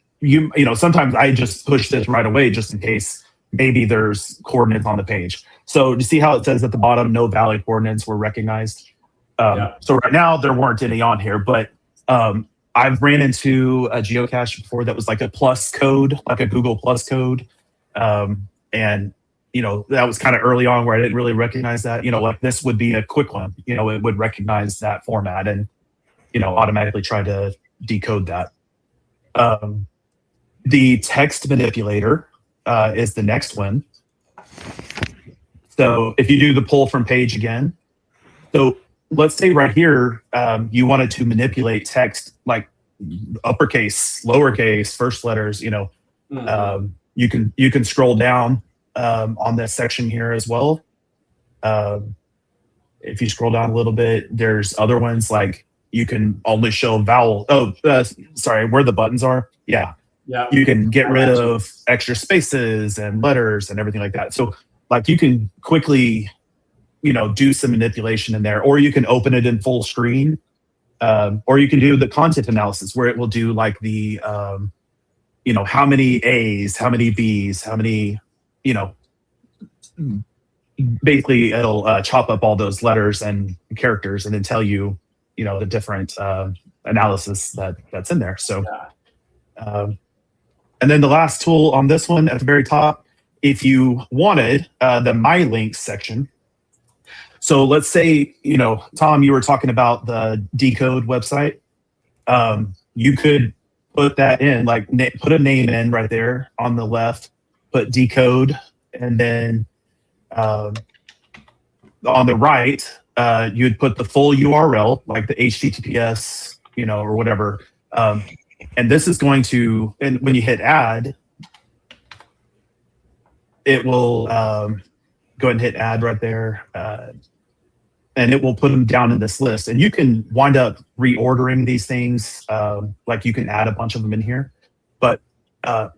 sometimes I just push this right away just in case maybe there's coordinates on the page. So you see how it says at the bottom, no valid coordinates were recognized. So right now there weren't any on here, but I've ran into a geocache before that was like a plus code, like a Google plus code. And that was kind of early on where I didn't really recognize that, like this would be a quick one, it would recognize that format and, automatically try to decode that. The text manipulator is the next one. So if you do the pull from page again, so let's say right here, you wanted to manipulate text like uppercase, lowercase, first letters, you can scroll down on this section here as well. If you scroll down a little bit, there's other ones like you can only show vowel. Where the buttons are. Yeah. Yeah. You can get rid of extra spaces and letters and everything like that. So like you can quickly, do some manipulation in there, or you can open it in full screen, or you can do the content analysis where it will do like the, how many A's, how many B's, how many, basically it'll chop up all those letters and characters and then tell you, the different analysis that's in there. So, and then the last tool on this one at the very top, if you wanted the My Links section. So let's say, Tom, you were talking about the Decode website. You could put that in, like put a name in right there on the left, put Decode, and then on the right, you would put the full URL, like the HTTPS, or whatever. And this is going to, and when you hit add, it will go ahead and hit add right there. And it will put them down in this list. And you can wind up reordering these things. Like you can add a bunch of them in here. But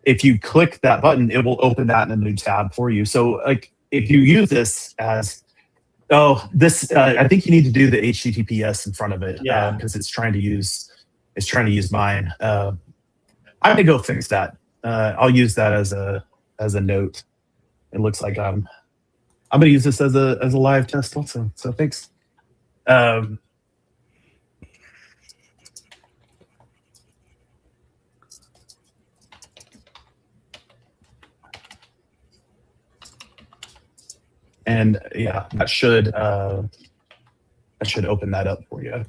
if you click that button, it will open that in a new tab for you. So like if you use this as, I think you need to do the HTTPS in front of it. Yeah. Because it's trying to use mine. I'm gonna go fix that. I'll use that as a note. It looks like I'm gonna use this as a live test also. So thanks. And yeah, that should open that up for you.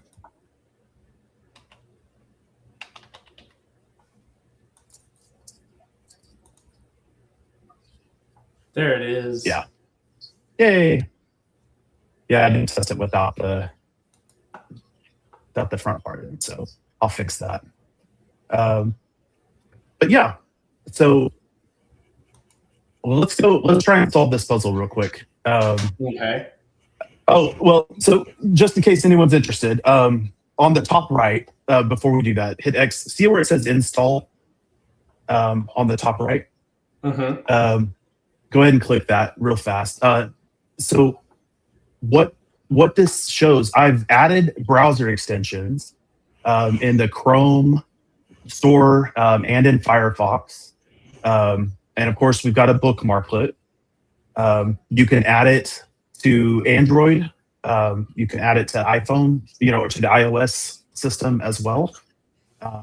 There it is. Yeah. Yay. Yeah, I didn't test it without the front part of it, so I'll fix that. But yeah, so let's try and solve this puzzle real quick. Okay. Oh, well, so just in case anyone's interested, on the top right, before we do that, hit X. See where it says install on the top right? Mm-hmm. Go ahead and click that real fast. So what this shows, I've added browser extensions in the Chrome store and in Firefox. And of course, we've got a bookmarklet. You can add it to Android. You can add it to iPhone, or to the iOS system as well.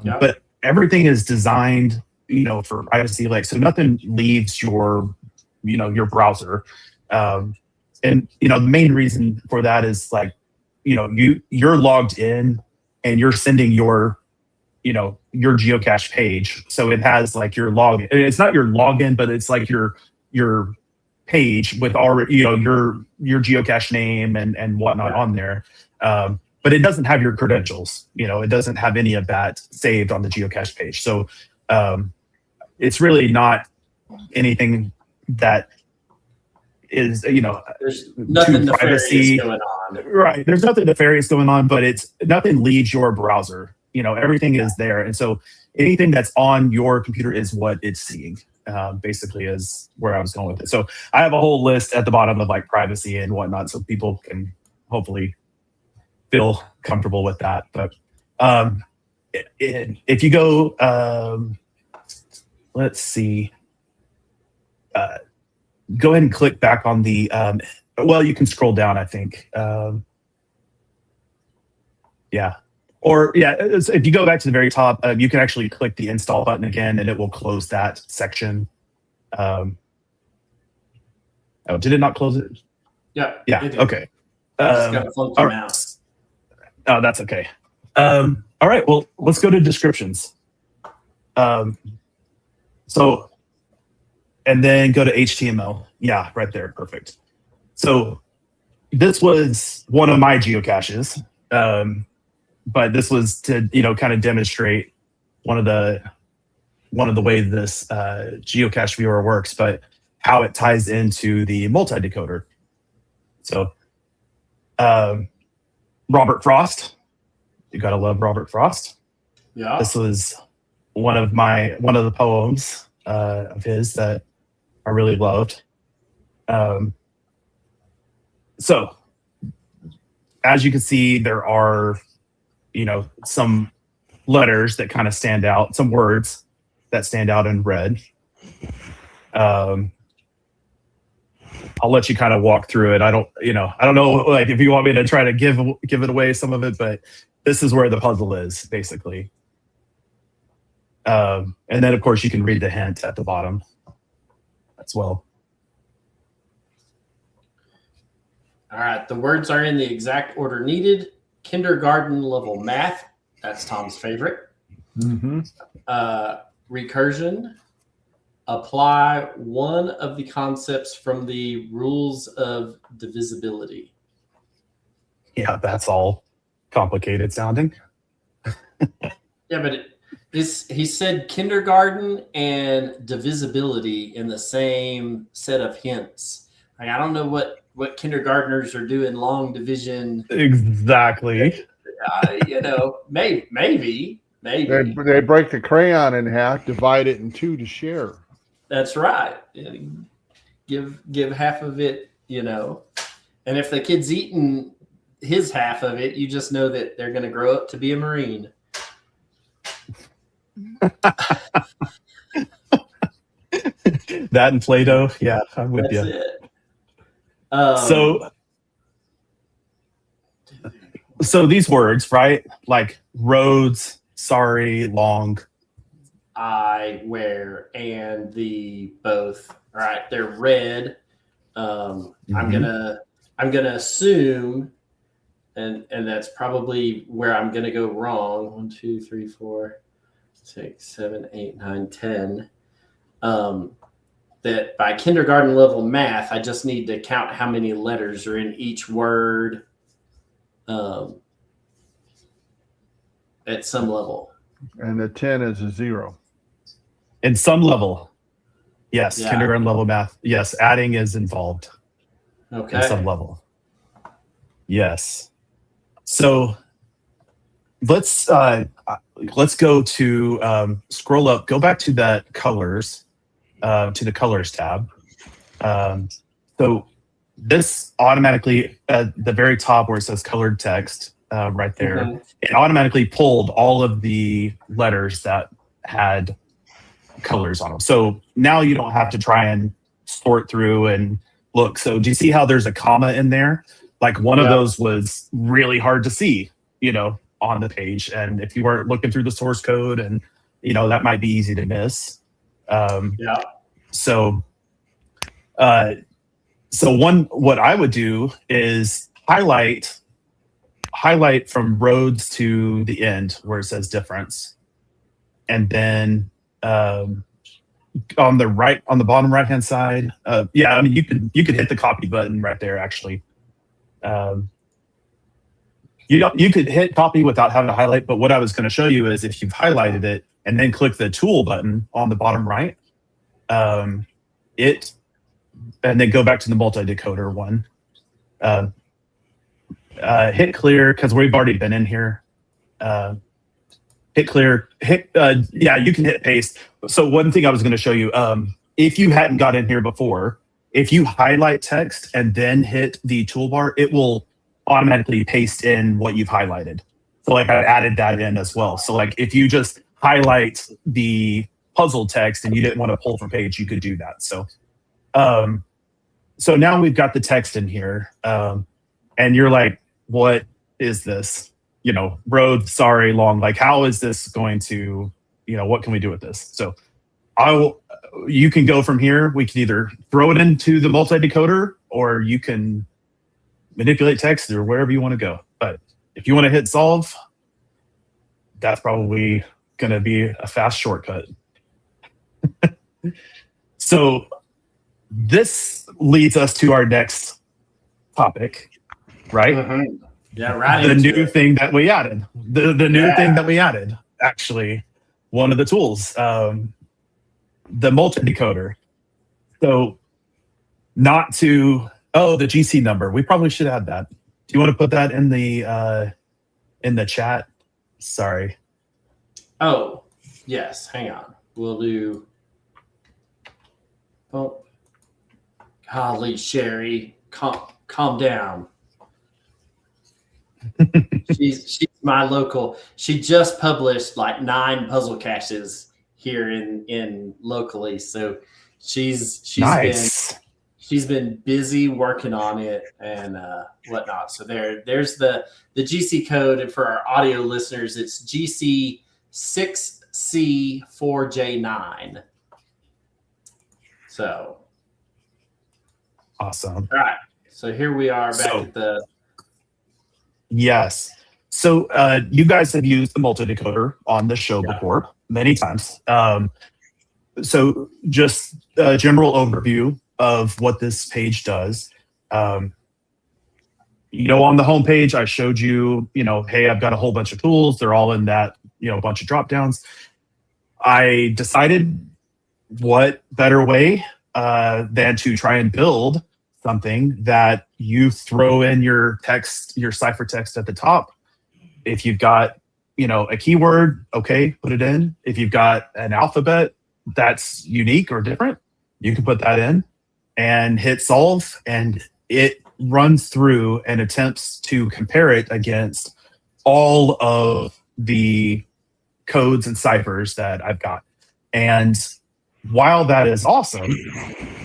Yeah. But everything is designed, for privacy. Like, so nothing leaves your browser. And the main reason for that is like, you're logged in and you're sending your geocache page. So it has like your login. It's not your login, but it's like your page with already, your geocache name and whatnot on there. But it doesn't have your credentials. It doesn't have any of that saved on the geocache page. So it's really not anything that is, there's nothing nefarious going on. Right. There's nothing nefarious going on, but nothing leaves your browser. Everything is there. And so anything that's on your computer is what it's seeing, basically is where I was going with it. So I have a whole list at the bottom of like privacy and whatnot, so people can hopefully feel comfortable with that. But if you go, let's see, go ahead and click back on the, you can scroll down, I think. Yeah. Or if you go back to the very top, you can actually click the install button again and it will close that section. Did it not close it? Yeah. Yeah. Okay. Just got a funky mouse. Oh, that's okay. All right. Well, let's go to descriptions. So, and then go to HTML. Yeah, right there. Perfect. So this was one of my geocaches. But this was to, kind of demonstrate one of the ways this geocache viewer works, but how it ties into the multi-decoder. So Robert Frost, you gotta love Robert Frost. Yeah. This was one of the poems of his that I really loved. So as you can see, there are, some letters that kind of stand out, some words that stand out in red. I'll let you kind of walk through it. I don't know, like if you want me to try to give it away some of it, but this is where the puzzle is basically. And then of course you can read the hint at the bottom as well. All right, the words are in the exact order needed. Kindergarten level math, that's Tom's favorite. Mm-hmm. Recursion, apply one of the concepts from the rules of divisibility. Yeah, that's all complicated sounding. Yeah, but he said kindergarten and divisibility in the same set of hints. Like, I don't know what kindergartners are doing long division. Exactly. Maybe. They break the crayon in half, divide it in two to share. That's right. Give half of it, and if the kid's eating his half of it, you just know that they're going to grow up to be a Marine. That and Play-Doh. Yeah, I'm with That's you. it. So these words, right? Like roads, sorry, long. I, where, and the both. All right, they're red. I'm gonna assume, and that's probably where I'm gonna go wrong. 1, 2, 3, 4, 6, 7, 8, 9, 10. That by kindergarten level math, I just need to count how many letters are in each word at some level. And the 10 is a 0. In some level. Yes, Yeah. kindergarten level math. Yes, adding is involved. Okay. In some level. Yes. So let's go to scroll up, go back to that colors, to the colors tab. So this automatically at the very top where it says colored text, right there, it automatically pulled all of the letters that had colors on them. So now you don't have to try and sort through and look. So do you see how there's a comma in there? Like one of those was really hard to see, on the page. And if you weren't looking through the source code, and that might be easy to miss. So what I would do is highlight from roads to the end where it says difference, and then on the bottom right hand side, you could hit the copy button right there. Actually, you could hit copy without having to highlight. But what I was going to show you is if you've highlighted it and then click the tool button on the bottom right, and then go back to the multi-decoder one. Hit clear because we've already been in here. Hit clear. You can hit paste. So one thing I was going to show you, if you hadn't got in here before, if you highlight text and then hit the toolbar, it will automatically paste in what you've highlighted. So like I added that in as well. So like if you just highlight the puzzle text and you didn't want to pull from page, you could do that. So so now we've got the text in here, and you're like, what is this? Road, sorry, long. Like, how is this going to, what can we do with this? So you can go from here. We can either throw it into the multi-decoder, or you can manipulate text or wherever you want to go. But if you want to hit solve, that's probably going to be a fast shortcut. So this leads us to our next topic, right? Mm-hmm. Yeah, right. The new thing that we added. The new thing that we added, actually, one of the tools, the multi-decoder. So the GC number. We probably should add that. Do you want to put that in the chat? Sorry. Oh, Yes, hang on. We'll do. Oh, golly, Sherry, calm down. She's my local. She just published like 9 puzzle caches here in locally, so Nice. she's been busy working on it and whatnot. So there's the GC code, and for our audio listeners, it's GC6C4J9. So Awesome. all right, so here we are back at the. Yes. So you guys have used the multi-decoder on the show before many times. So just a general overview of what this page does. On the home page, I showed you, hey, I've got a whole bunch of tools. They're all in that, bunch of drop downs. I decided what better way than to try and build something that you throw in your text, your ciphertext at the top. If you've got, a keyword, okay, put it in. If you've got an alphabet that's unique or different, you can put that in and hit solve, and it runs through and attempts to compare it against all of the codes and ciphers that I've got. And while that is awesome,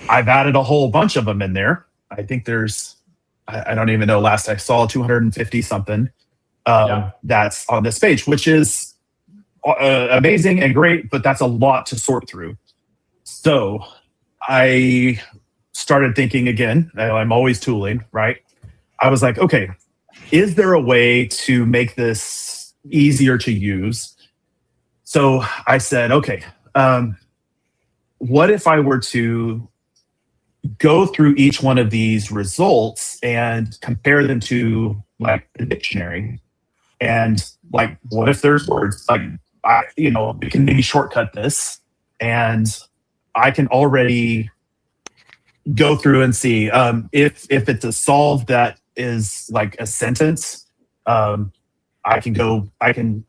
I've added a whole bunch of them in there. I think there's, I don't even know, last I saw 250 something that's on this page, which is amazing and great, but that's a lot to sort through. So I started thinking again, I'm always tooling, right? I was like, okay, is there a way to make this easier to use? So I said, okay, what if I were to go through each one of these results and compare them to like the dictionary? And like, what if there's words like, we can maybe shortcut this, and I can already go through and see if it's a solve that is like a sentence. I can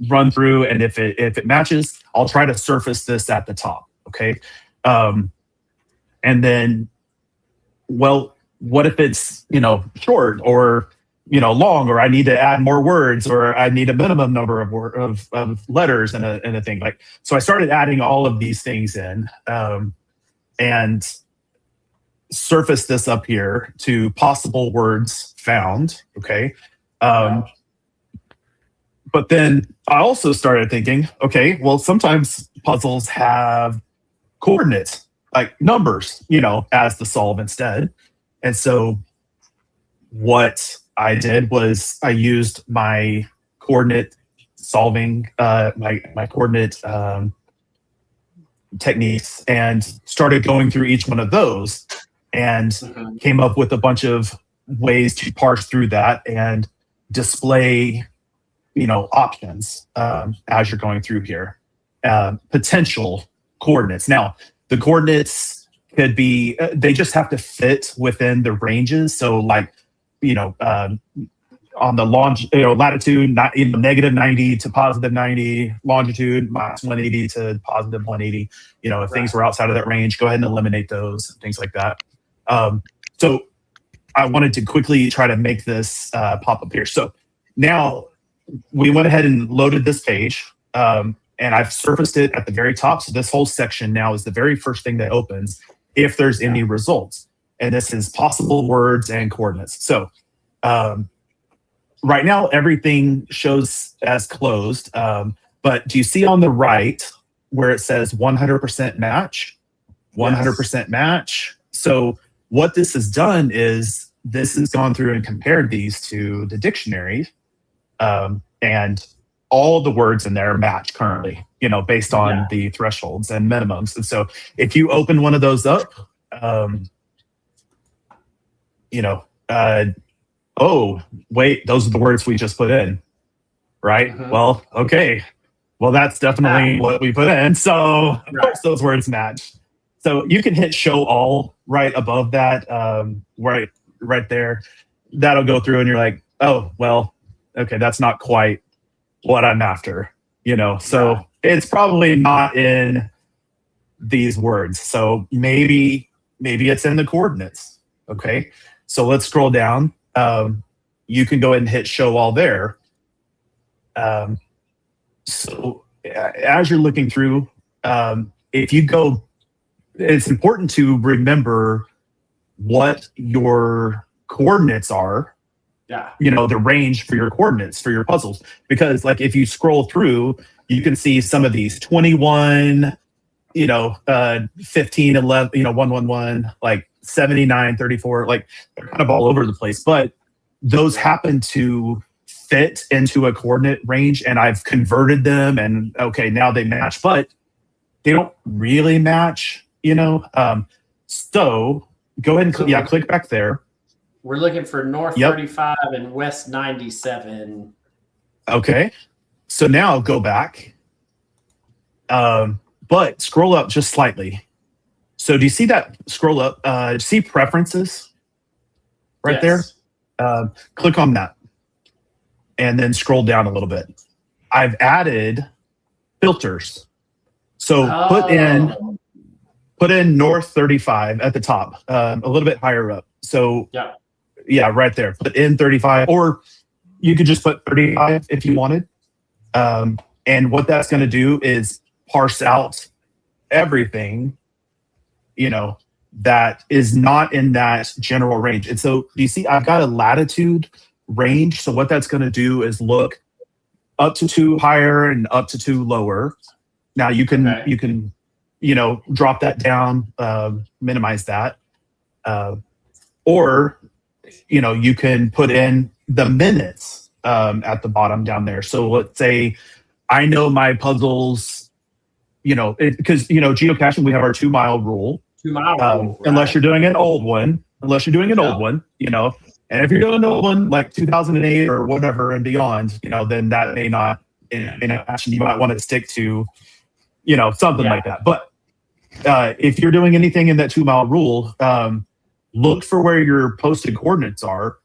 run through, and if it matches, I'll try to surface this at the top. Okay. And then, well, what if it's, short or, long, or I need to add more words, or I need a minimum number of letters and a thing like. So I started adding all of these things in, and surface this up here to possible words found. Okay. But then I also started thinking, okay, well, sometimes puzzles have coordinates, like numbers, as the solve instead. And so what I did was I used my coordinate solving, my coordinate techniques, and started going through each one of those, and came up with a bunch of ways to parse through that and display, options as you're going through here, potential coordinates. Now, the coordinates could be, they just have to fit within the ranges. So like, on the latitude, negative 90 to positive 90, longitude minus 180 to positive 180. If things were outside of that range, go ahead and eliminate those, things like that. So I wanted to quickly try to make this pop up here. So now we went ahead and loaded this page, and I've surfaced it at the very top. So this whole section now is the very first thing that opens if there's any results. And this is possible words and coordinates. So right now, everything shows as closed. But do you see on the right where it says 100% match? 100% match. So what this has done is this has gone through and compared these to the dictionary. And all the words in there match currently, based on the thresholds and minimums. And so if you open one of those up, oh, wait, those are the words we just put in, right? Well, okay. Well, that's definitely what we put in. So of course those words match. So you can hit show all right above that, right there. That'll go through and you're like, oh, well, okay, that's not quite what I'm after. So it's probably not in these words. So maybe it's in the coordinates. Okay. So let's scroll down. You can go ahead and hit show all there. So as you're looking through, if you go, it's important to remember what your coordinates are. Yeah. The range for your coordinates for your puzzles. Because like if you scroll through, you can see some of these 21, 15, 11, 111, like 79, 34, like they're kind of all over the place. But those happen to fit into a coordinate range, and I've converted them, and okay, now they match, but they don't really match, So go ahead and click back there. We're looking for North 35 and West 97. Okay. So now go back. But scroll up just slightly. So do you see that scroll up? Do you see preferences right there? Click on that. And then scroll down a little bit. I've added filters. So put in North 35 at the top, a little bit higher up. So right there. Put in 35, or you could just put 35 if you wanted. And what that's going to do is parse out everything, that is not in that general range. And so you see, I've got a latitude range. So what that's going to do is look up to 2 higher and up to 2 lower. Now you can drop that down, minimize that, or you can put in the minutes at the bottom down there. So let's say I know my puzzles, because geocaching, we have our 2 mile rule. 2 mile rule, right. Unless you're doing an old one, and if you're doing an old one like 2008 or whatever and beyond, then that may not, actually you might want to stick to, something like that. But if you're doing anything in that 2 mile rule, look for where your posted coordinates are,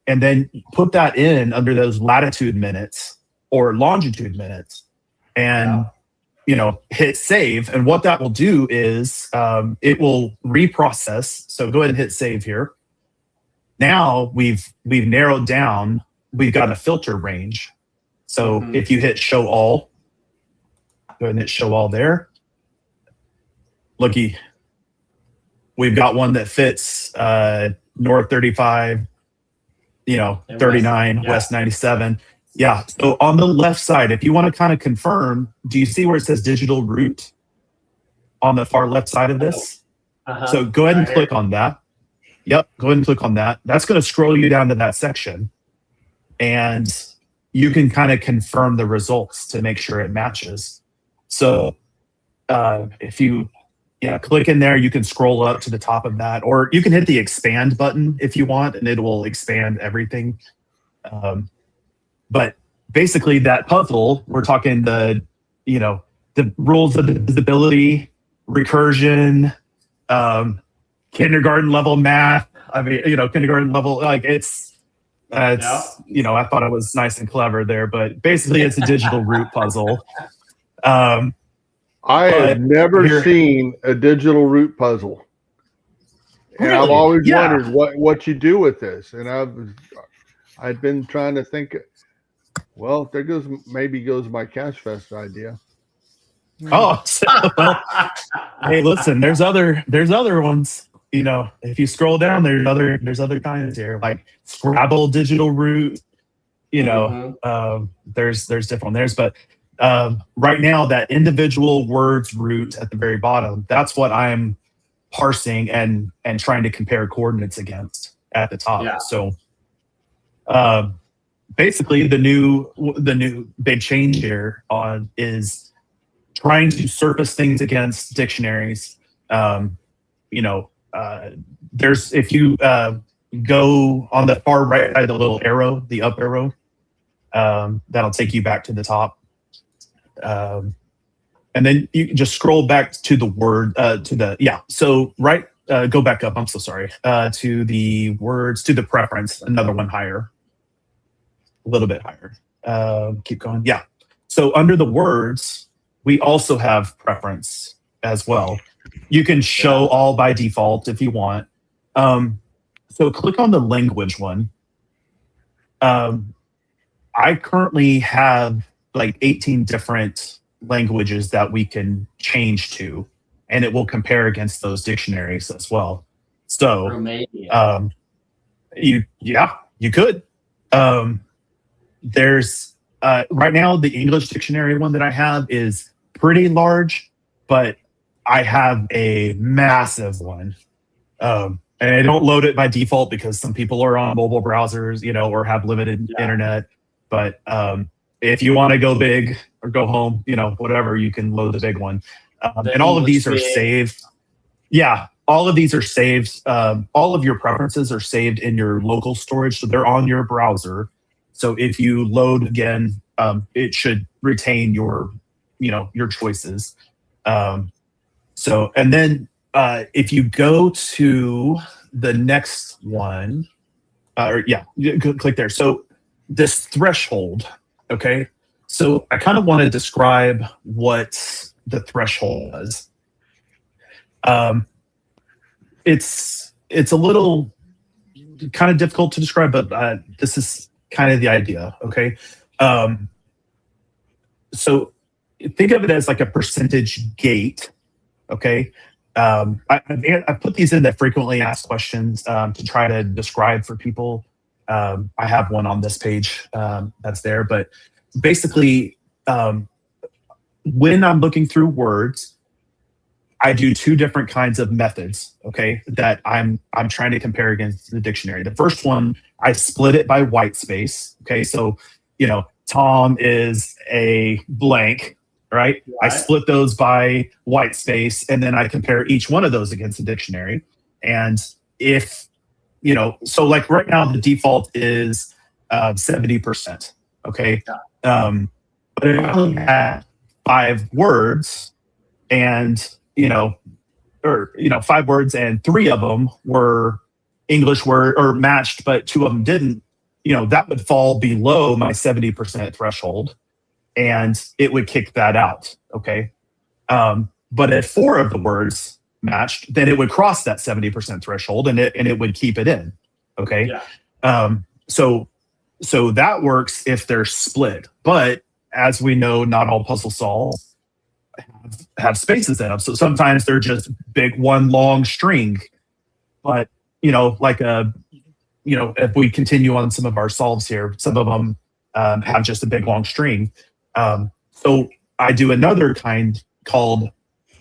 and then put that in under those latitude minutes or longitude minutes, and hit save. And what that will do is it will reprocess. So go ahead and hit save here. Now we've narrowed down. We've got a filter range. So if you hit show all, go ahead and hit show all there. Looky, we've got one that fits North 35, 39, West 97. Yeah. So on the left side, if you want to kind of confirm, do you see where it says digital route on the far left side of this? So go ahead and click on that. Yep. Go ahead and click on that. That's going to scroll you down to that section, and you can kind of confirm the results to make sure it matches. So if you click in there, you can scroll up to the top of that, or you can hit the expand button if you want, and it will expand everything. But basically that puzzle, we're talking the rules of divisibility, recursion, kindergarten level math. I mean, kindergarten level, like I thought it was nice and clever there, but basically it's a digital root puzzle. I have never seen a digital root puzzle. And really? I've always wondered what you do with this. And I've been trying to think, well, there goes my CacheSleuth idea. Oh, hey, listen, there's other ones. If you scroll down, there's other kinds here, like Scrabble digital root. There's different ones. But right now, that individual words root at the very bottom, that's what I'm parsing and trying to compare coordinates against at the top. Yeah. So basically, the new big change here is trying to surface things against dictionaries. There's, if you go on the far right side, the little arrow, the up arrow, that'll take you back to the top. And then you can just scroll back to the word, So go back up. I'm so sorry. To the words, to the preference, another one higher, a little bit higher. Keep going. Yeah. So under the words, we also have preference as well. You can show all by default if you want. So click on the language one. I currently have like 18 different languages that we can change to, and it will compare against those dictionaries as well. So, Romania. you could. There's right now the English dictionary one that I have is pretty large, but I have a massive one. And I don't load it by default because some people are on mobile browsers, or have limited internet. But if you want to go big or go home, whatever, you can load the big one. And all of these are saved. Yeah, all of these are saved. All of your preferences are saved in your local storage, so they're on your browser. So if you load again, it should retain your choices. And then if you go to the next one, click there. So this threshold, okay? So I kind of want to describe what the threshold is. It's a little kind of difficult to describe, but this is kind of the idea, okay? So think of it as like a percentage gate, okay? I put these in the frequently asked questions to try to describe for people. I have one on this page that's there, but basically, when I'm looking through words, I do two different kinds of methods, okay, that I'm trying to compare against the dictionary. The first one, I split it by white space, okay? So, Tom is a blank, right? I split those by white space, and then I compare each one of those against the dictionary. And if, so like right now, the default is 70%, okay? But if I only had 5 words and, 5 words and 3 of them were English word or matched, but 2 of them didn't, that would fall below my 70% threshold, and it would kick that out, okay? But if 4 of the words matched, then it would cross that 70% threshold, and it would keep it in, okay? Yeah. So that works if they're split, but as we know, not all puzzle solves have spaces in them. So sometimes they're just big one long string, but if we continue on some of our solves here, some of them have just a big long string. So I do another kind called,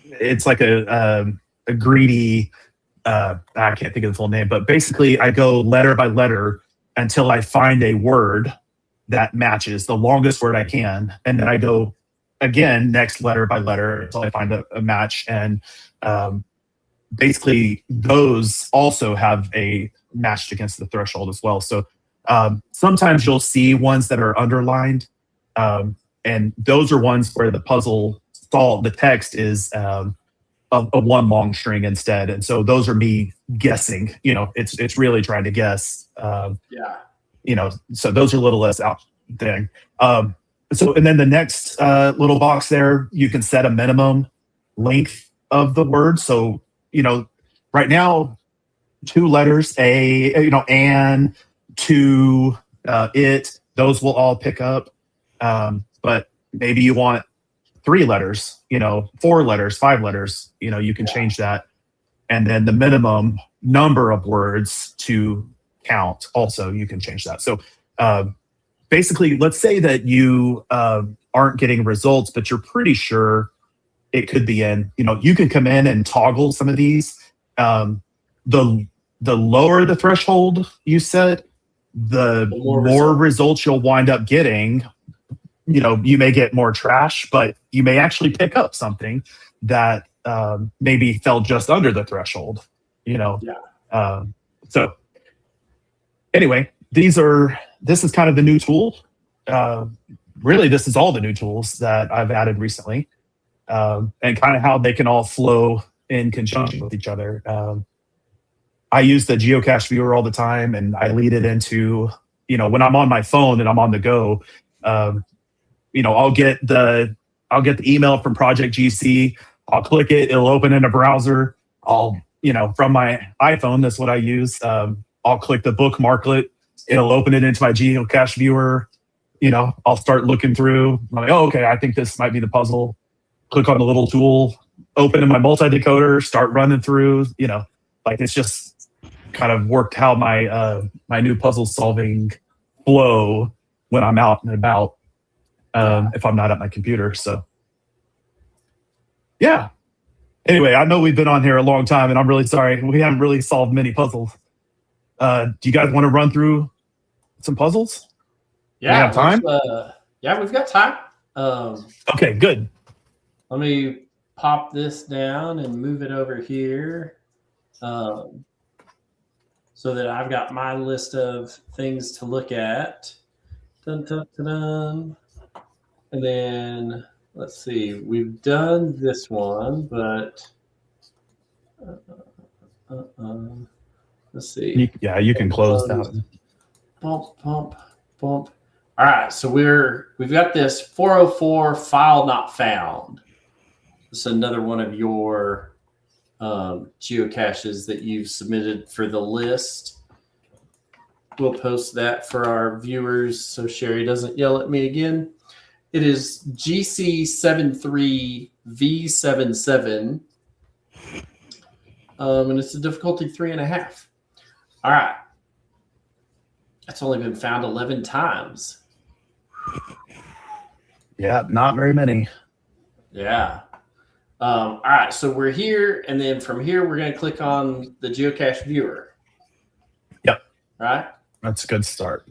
it's like a greedy, I can't think of the full name, but basically I go letter by letter until I find a word that matches the longest word I can. And then I go again, next letter by letter until I find a match. And basically those also have a matched against the threshold as well. So sometimes you'll see ones that are underlined. And those are ones where the puzzle solved, the text is a one long string instead. And so those are me guessing, it's really trying to guess. So those are a little less out thing. And then the next little box there, you can set a minimum length of the word. So, right now, 2 letters, and, to, it, those will all pick up. But maybe you want 3 letters, 4 letters, 5 letters, you can change that. And then the minimum number of words to count, also, you can change that. So basically, let's say that you aren't getting results, but you're pretty sure it could be in, you can come in and toggle some of these. The lower the threshold you set, the more results you'll wind up getting. You may get more trash, but you may actually pick up something that maybe fell just under the threshold, so anyway, this is kind of the new tool. Really, this is all the new tools that I've added recently, and kind of how they can all flow in conjunction with each other. I use the geocache viewer all the time, and I lead it into, when I'm on my phone and I'm on the go, I'll get the email from Project GC. I'll click it. It'll open in a browser. I'll, from my iPhone, that's what I use. I'll click the bookmarklet. It'll open it into my geocache viewer. I'll start looking through. I'm like, oh, okay, I think this might be the puzzle. Click on the little tool, open in my multi-decoder, start running through. It's just kind of worked how my my new puzzle solving flow when I'm out and about. If I'm not at my computer. So, yeah. Anyway, I know we've been on here a long time, and I'm really sorry. We haven't really solved many puzzles. Do you guys want to run through some puzzles? Yeah. We have time? Yeah, we've got time. Okay, good. Let me pop this down and move it over here so that I've got my list of things to look at. Dun, dun, dun, dun. And then let's see, we've done this one, but let's see. You can close that. Bump. All right, so we've got this 404 file not found. This is another one of your geocaches that you've submitted for the list. We'll post that for our viewers so Sherry doesn't yell at me again. It is GC73V77, and it's a difficulty 3.5. All right. That's only been found 11 times. Yeah, not very many. Yeah. All right, so we're here, and then from here, we're going to click on the geocache viewer. Yep. Right? That's a good start.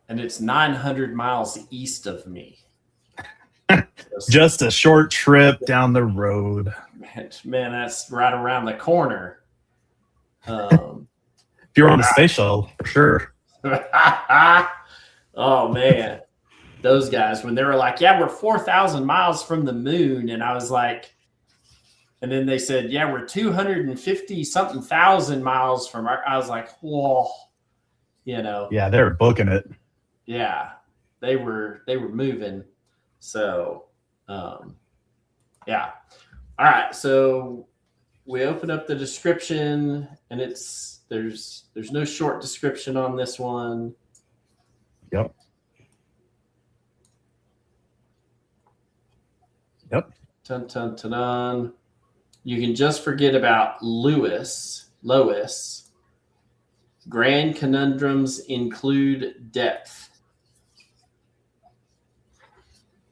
And it's 900 miles east of me. Just a short trip down the road. Man, that's right around the corner. If you're on the space shuttle, for sure. Oh, man. Those guys, when they were like, yeah, we're 4,000 miles from the moon. And I was like, and then they said, yeah, we're 250-something thousand miles from our, I was like, whoa, Yeah, they're booking it. Yeah, they were moving. So, yeah. All right. So we open up the description, and there's no short description on this one. Yep. Dun, dun, dun, dun. You can just forget about Lois. Grand conundrums include depth.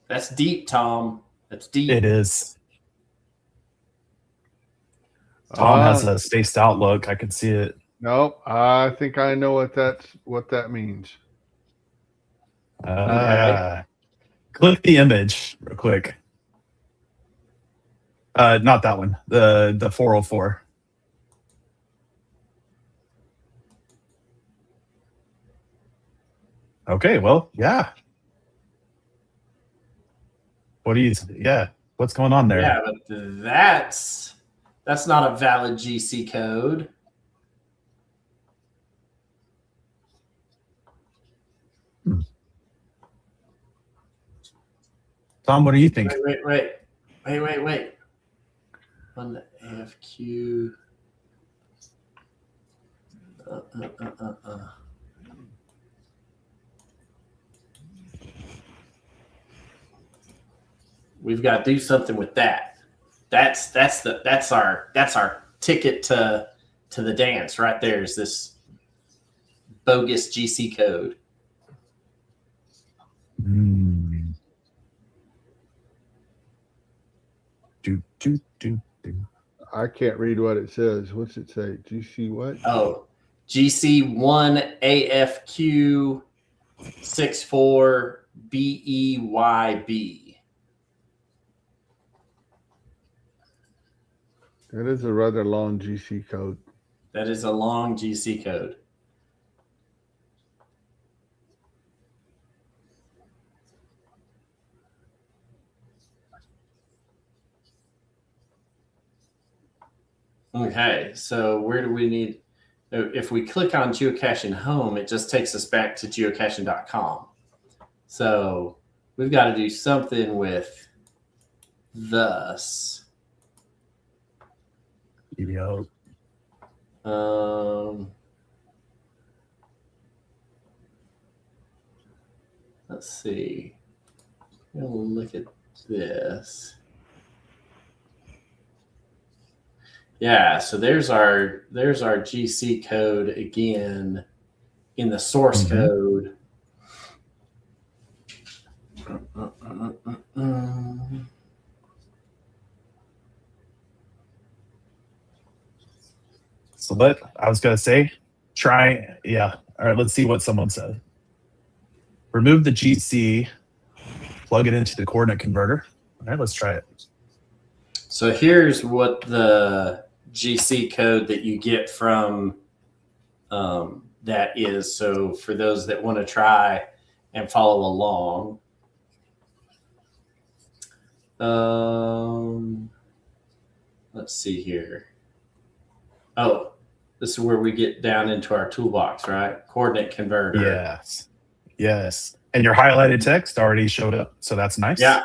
That's deep, Tom. That's deep. It is. Tom has a spaced outlook. I can see it. Nope. I think I know what that means. Okay. Click the image real quick. Not that one. The 404. Okay, well, yeah. What's going on there? Yeah, but that's not a valid GC code. Tom, what do you think? Wait. On the AFQ. We've got to do something with that. That's our ticket to the dance right there. Is this bogus GC code? I can't read what it says. What's it say? GC what? Oh, GC1 AFQ 64 BEYB. That is a rather long GC code. That is a long GC code. Okay, so where do we need? if we click on geocaching home, it just takes us back to geocaching.com. So we've got to do something with thus. Yo. Let's see. We'll look at this. Yeah, so there's our GC code again in the source code. So I was going to say, yeah. All right, let's see what someone said. Remove the GC, plug it into the coordinate converter. All right, let's try it. So here's what the GC code that you get from that is. So for those that want to try and follow along. Let's see here. Oh, this is where we get down into our toolbox, right? Coordinate converter. Yes. And your highlighted text already showed up, so that's nice. Yeah.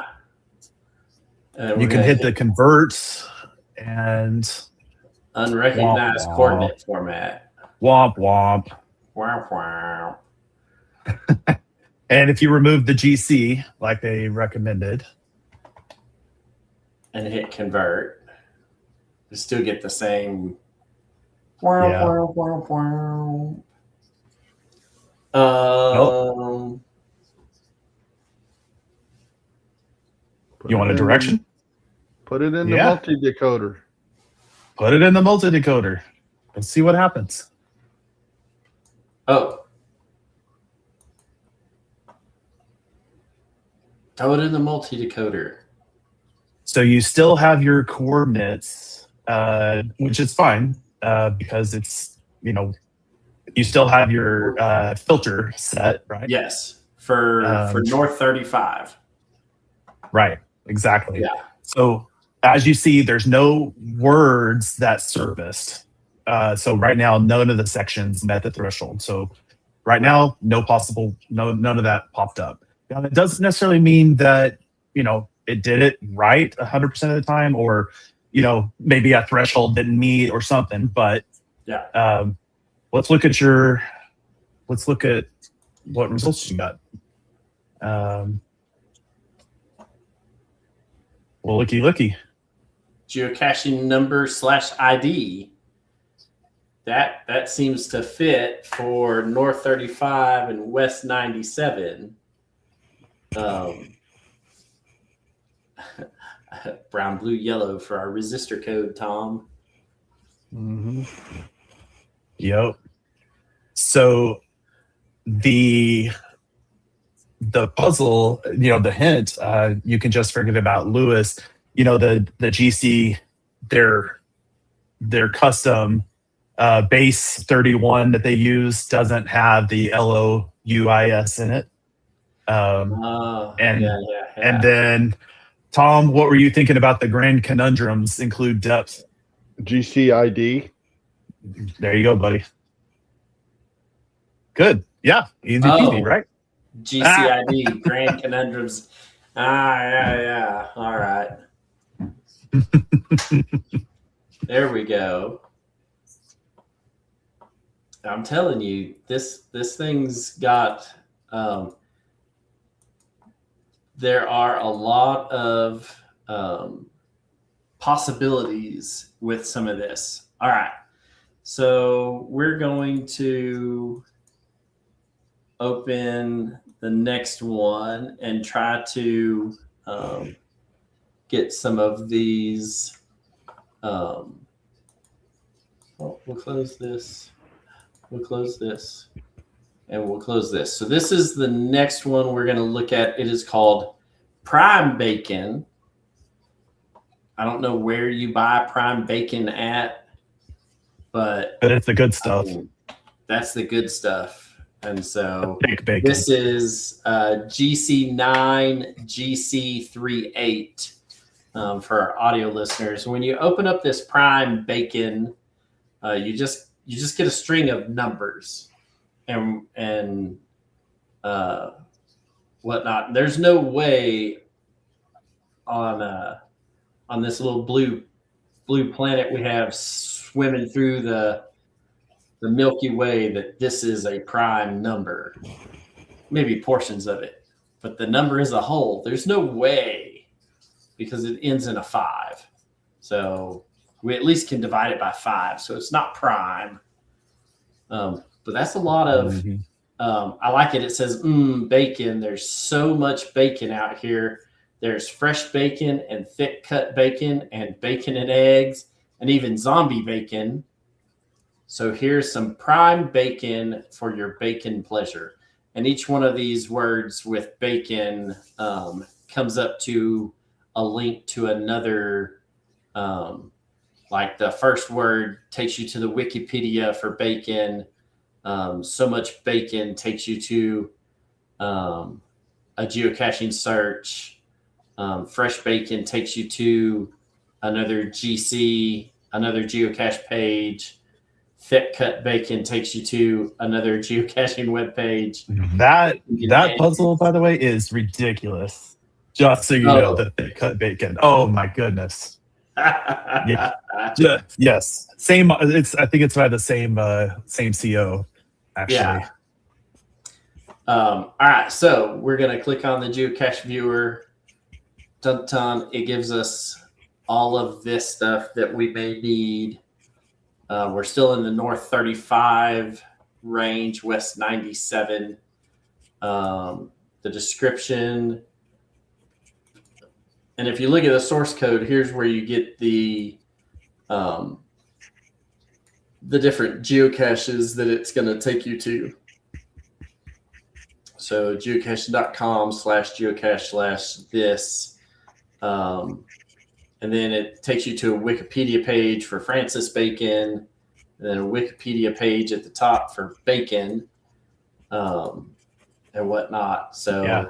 You can hit the convert and unrecognized coordinate format. Womp womp. Wow, wow. And if you remove the GC like they recommended and hit convert, you still get the same. You want a direction? Put it in the multi-decoder. Put it in the multi-decoder. Let's see what happens. Oh. Throw it in the multi-decoder. So you still have your coordinates, which is fine because it's, you still have your filter set, right? Yes, for North 35. Right, exactly. Yeah. So as you see, there's no words that surfaced. So right now, none of the sections met the threshold. So right now, none of that popped up. Now, that doesn't necessarily mean that, it did it right 100% of the time, or, maybe a threshold didn't meet or something. But yeah, let's look at what results you got. Well, looky. Geocaching number /ID. That seems to fit for North 35 and West 97. Brown, blue, yellow for our resistor code, Tom. Yep. So the puzzle, the hint, you can just forget about Lewis. The GC, their custom base 31 that they use doesn't have the LOUIS in it. And then, Tom, what were you thinking about the grand conundrums include depth? GCID. There you go, buddy. Good. Yeah. Easy peasy, right? GCID, grand conundrums. Yeah. All right. There we go. I'm telling you, this thing's got there are a lot of possibilities with some of this. All right. So we're going to open the next one and try to get some of these. We'll close this. We'll close this. And we'll close this. So this is the next one we're going to look at. It is called Prime Bacon. I don't know where you buy Prime Bacon at, but it's the good stuff. That's the good stuff. And so bacon. This is GC9 GC38 for our audio listeners. When you open up this Prime Bacon, you you just get a string of numbers and whatnot. There's no way on this little blue planet we have swimming through the Milky Way that this is a prime number. Maybe portions of it, but the number as a whole, there's no way, because it ends in a 5. So we at least can divide it by 5. So it's not prime. But that's a lot of, I like it. It says, bacon. There's so much bacon out here. There's fresh bacon and thick cut bacon and bacon and eggs and even zombie bacon. So here's some prime bacon for your bacon pleasure. And each one of these words with bacon comes up to a link to another, like the first word takes you to the Wikipedia for bacon. So much bacon takes you to a geocaching search. Fresh bacon takes you to another GC, another geocache page. Thick cut bacon takes you to another geocaching webpage. That puzzle, by the way, is ridiculous. Just so you know, the thick cut bacon. Oh my goodness. Yeah. Yes. Same. I think it's by the same CO. Actually. Yeah. All right. So we're gonna click on the geocache viewer. Dun-dun. It gives us all of this stuff that we may need. We're still in the north 35 range, west 97. The description. And if you look at the source code, here's where you get the different geocaches that it's going to take you to. So geocaching.com/geocache/this. And then it takes you to a Wikipedia page for Francis Bacon, and then a Wikipedia page at the top for bacon, and whatnot. So, yeah.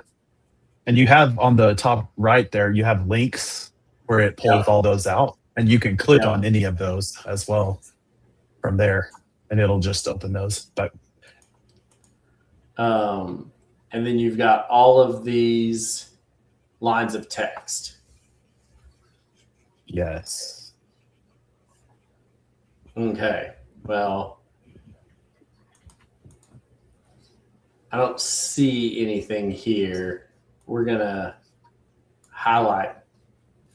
And you have on the top right there, you have links where it pulls all those out, and you can click on any of those as well from there, and it'll just open those. But and then you've got all of these lines of text. Yes. Okay. Well, I don't see anything here. We're going to highlight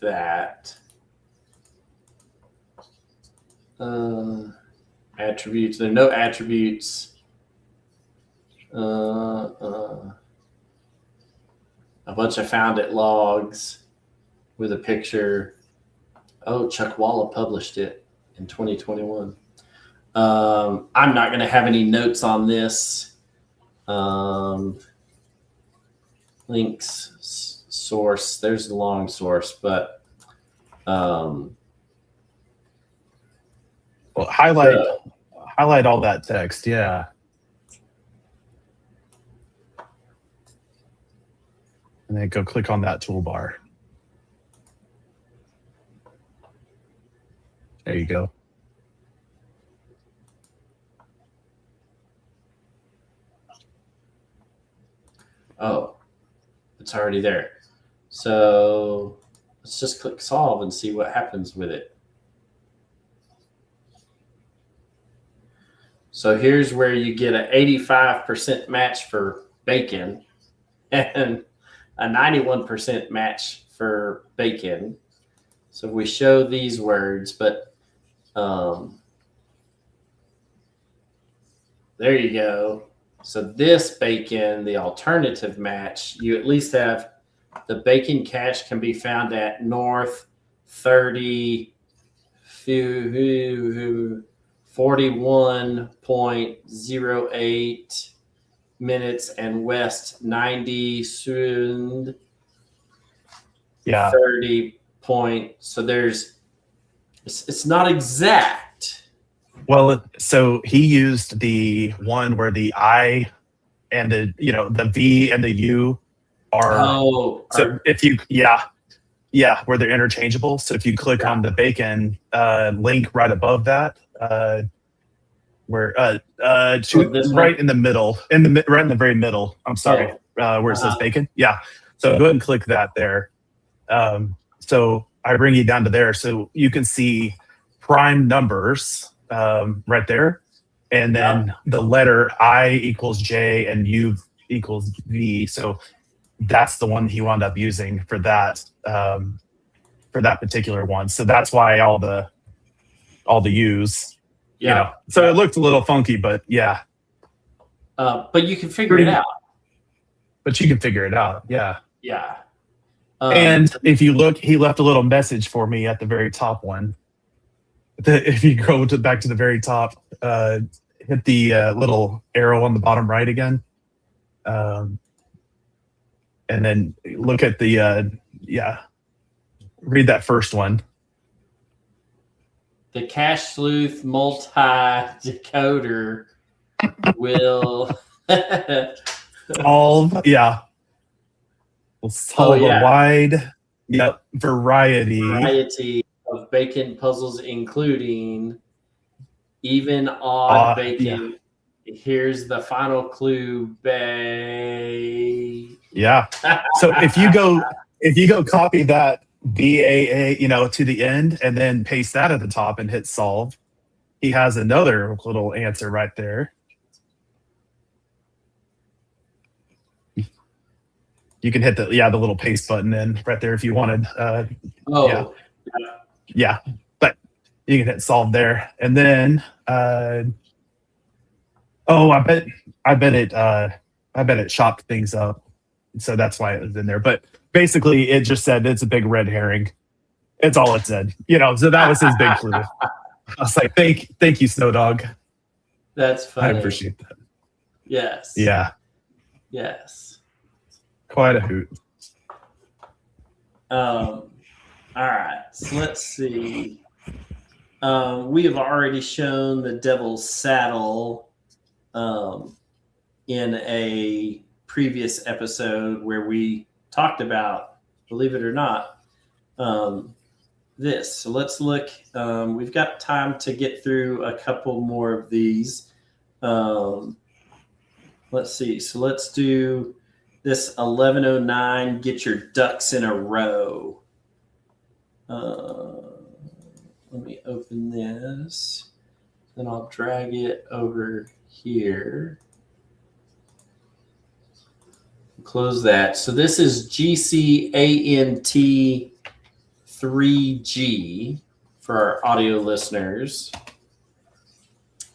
that. Attributes. There are no attributes. A bunch of found it logs with a picture. Oh, Chuck Walla published it in 2021. I'm not going to have any notes on this. Links, source. There's the long source, but well, highlight all that text. Yeah. And then go click on that toolbar. There you go. Oh, it's already there. So let's just click solve and see what happens with it. So here's where you get an 85% match for bacon and a 91% match for bacon. So we show these words, but there you go. So this bacon, the alternative match, you at least have the bacon cache can be found at north 41.08 minutes and west 90 Yeah. 30 point. So it's not exact. Well, so he used the one where the I and the V and the U are. Oh, so if you where they're interchangeable. So if you click on the bacon link right above that, where this one? right in the middle, right in the very middle. I'm sorry, where it says bacon. Yeah. So go ahead and click that there. So I bring you down to there, so you can see prime numbers right there, and then the letter I equals J and U equals V. So that's the one he wound up using for that particular one. So that's why all the U's. Yeah. You know, so it looked a little funky, but yeah. But you can figure it out. But you can figure it out. Yeah. Yeah. And if you look, he left a little message for me at the very top one. If you go back to the very top, hit the little arrow on the bottom right again. And then look at the, read that first one. The CacheSleuth multi-decoder will solve a wide variety of bacon puzzles, including even odd bacon. Here's the final clue, babe. Yeah. So if you go copy that BAA, to the end, and then paste that at the top and hit solve, he has another little answer right there. You can hit the little paste button in right there if you wanted. Yeah. But you can hit solve there, and then I bet it chopped things up, so that's why it was in there. But basically, it just said it's a big red herring. It's all it said, So that was his big clue. I was like, thank you, Snow Dog. That's funny. I appreciate that. Yes. Yeah. Yes. Quite a hoot. All right. So let's see. We have already shown the Devil's Saddle in a previous episode where we talked about, believe it or not, this. So let's look. We've got time to get through a couple more of these. Let's see. So let's do this 1109, get your ducks in a row. Let me open this. Then I'll drag it over here. Close that. So this is GCANT 3G for our audio listeners.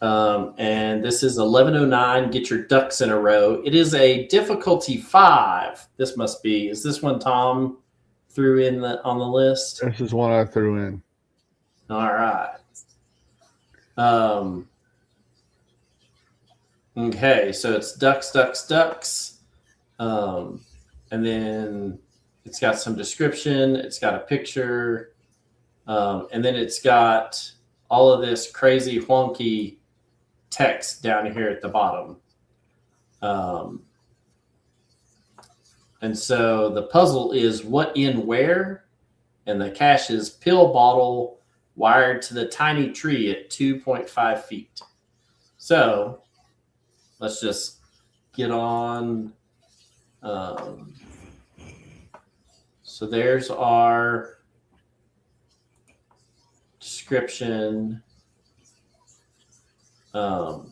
And this is 1109, get your ducks in a row. It is a difficulty 5. This must be. Is this one Tom threw in on the list? This is one I threw in. All right. Okay, so it's ducks, ducks, ducks. And then it's got some description. It's got a picture. And then it's got all of this crazy wonky text down here at the bottom. And so the puzzle is what in where, and the cache is pill bottle wired to the tiny tree at 2.5 feet. So let's just get on. So there's our description. But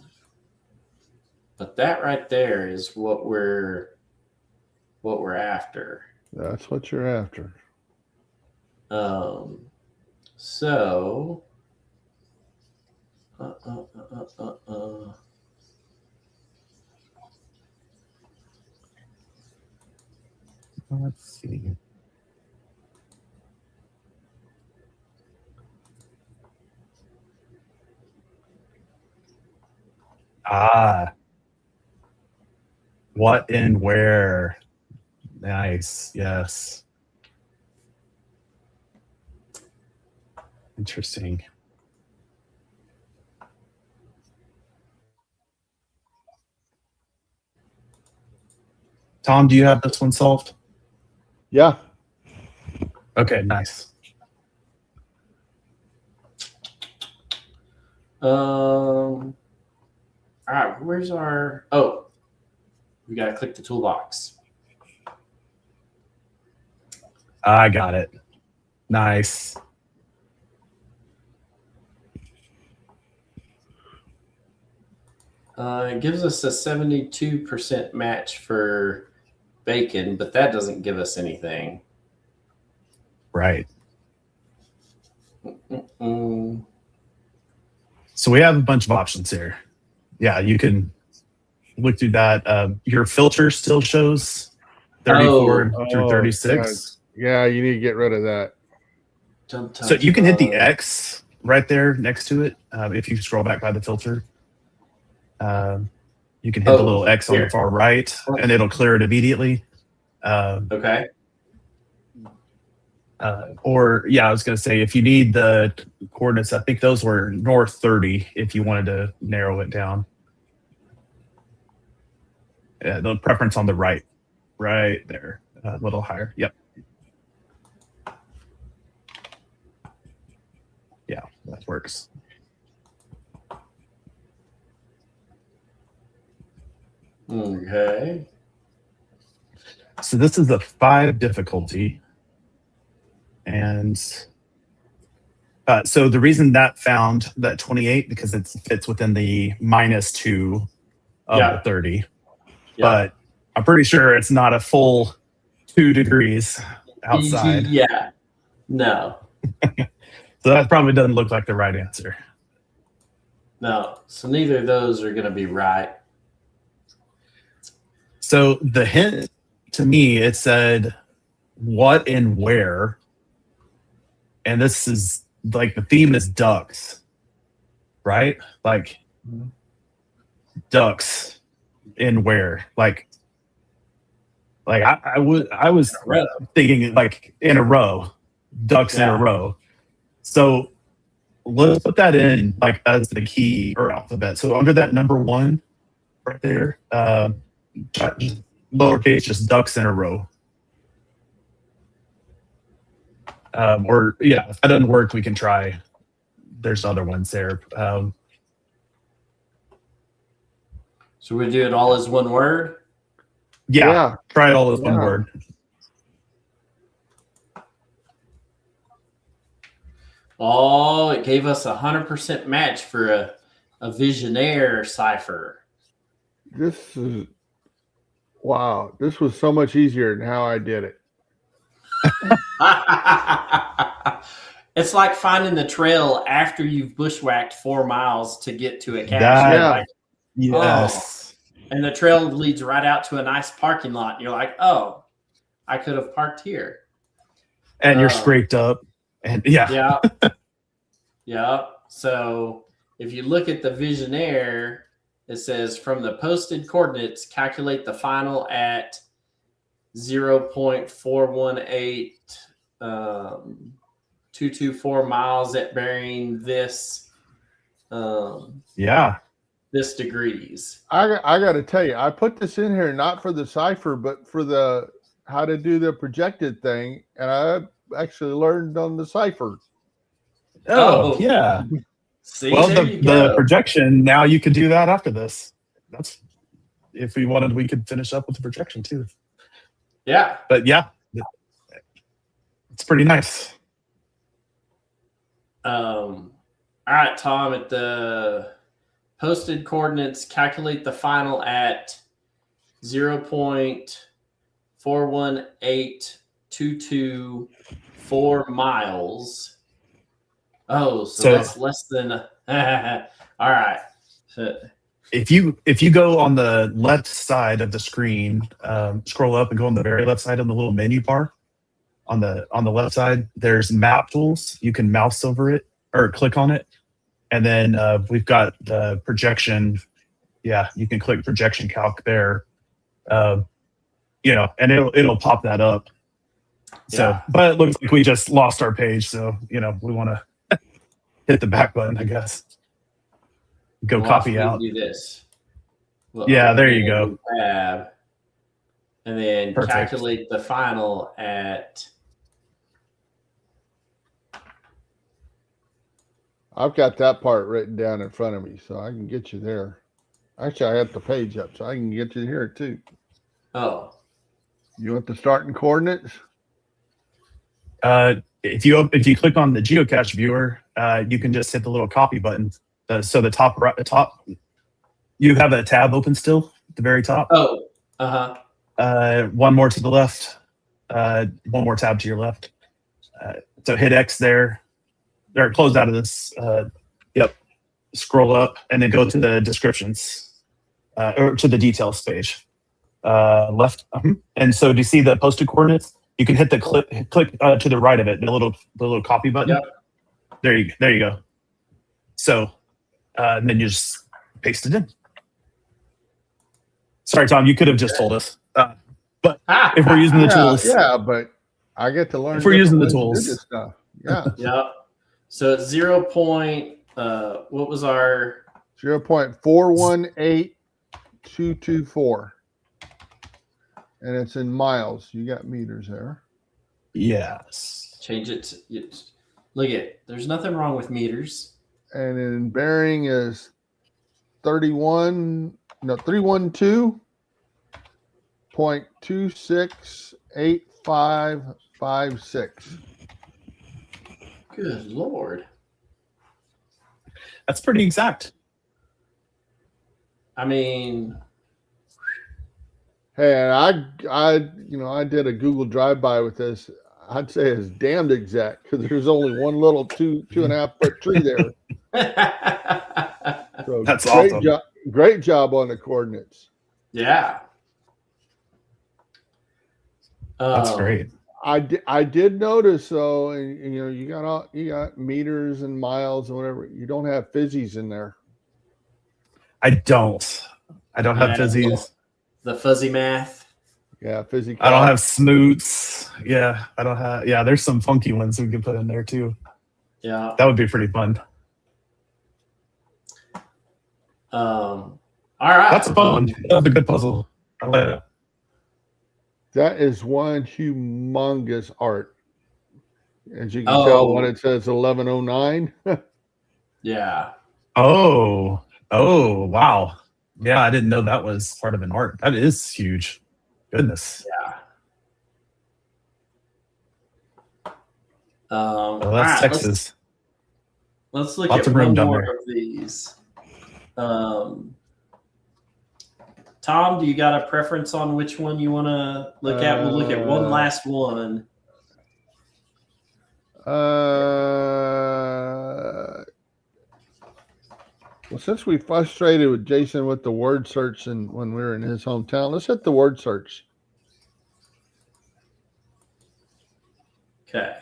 that right there is what we're after. That's what you're after. So let's see. What and where? Nice. Yes. Interesting. Tom, do you have this one solved? Yeah. Okay, nice. All right, where's our? Oh, we got to click the toolbox. I got it. Nice. It gives us a 72% match for bacon, but that doesn't give us anything. Right. Mm. So we have a bunch of options here. Yeah, you can look through that. Your filter still shows 34 through 36. Yeah, you need to get rid of that. So you can hit the X right there next to it. If you scroll back by the filter, you can hit the little X on the far right, and it'll clear it immediately. Okay. Or yeah, I was going to say, if you need the coordinates, I think those were north 30 if you wanted to narrow it down. The preference on the right there, a little higher. Yep. Yeah, that works. Okay. So this is a 5 difficulty. And so the reason that found that 28, because it fits within the -2 of the 30. But I'm pretty sure it's not a full 2 degrees outside. Yeah. No. So that probably doesn't look like the right answer. No. So neither of those are going to be right. So the hint to me, it said what and where. And this is like the theme is ducks, right? Like ducks in where? Like I was thinking like in a row, ducks in a row. So let's put that in like as the key or alphabet. So under that number 1 right there, lowercase, just ducks in a row. Or yeah, if that doesn't work, we can try. There's other ones there. So we do it all as one word? Yeah. Try it all as one word. Oh, it gave us 100% match for a Visionaire cipher. This is wow. This was so much easier than how I did it. It's like finding the trail after you've bushwhacked 4 miles to get to a cache. Yes. Oh. And the trail leads right out to a nice parking lot. And you're like, oh, I could have parked here. And you're scraped up. And yeah. Yeah. So if you look at the Visionaire, it says from the posted coordinates, calculate the final at 0.418 224 miles at bearing this this degrees. I got to tell you, I put this in here not for the cipher, but for the how to do the projected thing, and I actually learned on the cipher. Oh yeah. See, well, the projection, now you can do that after this. That's if we wanted, we could finish up with the projection too. Yeah. But yeah, it's pretty nice. All right, Tom, at the posted coordinates, calculate the final at 0.418224 miles. Oh, so that's less than all right. So, if you go on the left side of the screen, scroll up and go on the very left side of the little menu bar. On the left side, there's map tools. You can mouse over it or click on it, and then we've got the projection. Yeah, you can click projection calc there. And it'll pop that up. So, but it looks like we just lost our page. So we want to hit the back button, I guess. Go copy out. Do this. There you go. Tab, and then calculate the final at. I've got that part written down in front of me, so I can get you there. Actually, I have the page up, so I can get you here too. Oh, You want the starting coordinates? If you click on the geocache viewer, you can just hit the little copy button. So the top you have a tab open still at the very top. oh, One more to the left. One more tab to your left. So hit X there. Or close out of this. Yep. Scroll up and then go to the descriptions or to the details page. Left. And so do you see the posted coordinates? You can hit the click to the right of it, the little copy button. Yep. There you go. So and then you just paste it in. Sorry, Tom, you could have just told us. But if we're using the tools. Yeah, but I get to learn. If we're using the ways to do tools. this stuff. Yeah. Yeah. So it's 0. What was our 0.418224. And it's in miles. You got meters there. Yes. change it to, look at, there's nothing wrong with meters. And in bearing is 312.268556. Good Lord. That's pretty exact. I mean, hey, and I did a Google drive-by with this. I'd say it's damned exact because there's only one little 2.5 foot tree there. So That's great awesome. Great job on the coordinates. yeah. That's great. I did notice though, and you got meters and miles and whatever. You don't have fizzies in there. I don't have fizzies. The fuzzy math. Yeah, fizzy. I don't have smoots. Yeah, I don't have. Yeah, there's some funky ones we could put in there too. Yeah. That would be pretty fun. All right. That's a fun one. That's a good puzzle. I like it. That is one humongous art. As you can tell when it says 1109. Yeah. Oh, wow. Yeah, I didn't know that was part of an art. That is huge. Goodness. Yeah. Well, that's all right, Texas. Let's look Lots at of room one down more there. of these. Tom, do you got a preference on which one you want to look at? We'll look at one last one. Well, since we frustrated with Jason with the word search and when we were in his hometown, let's hit the word search. Okay.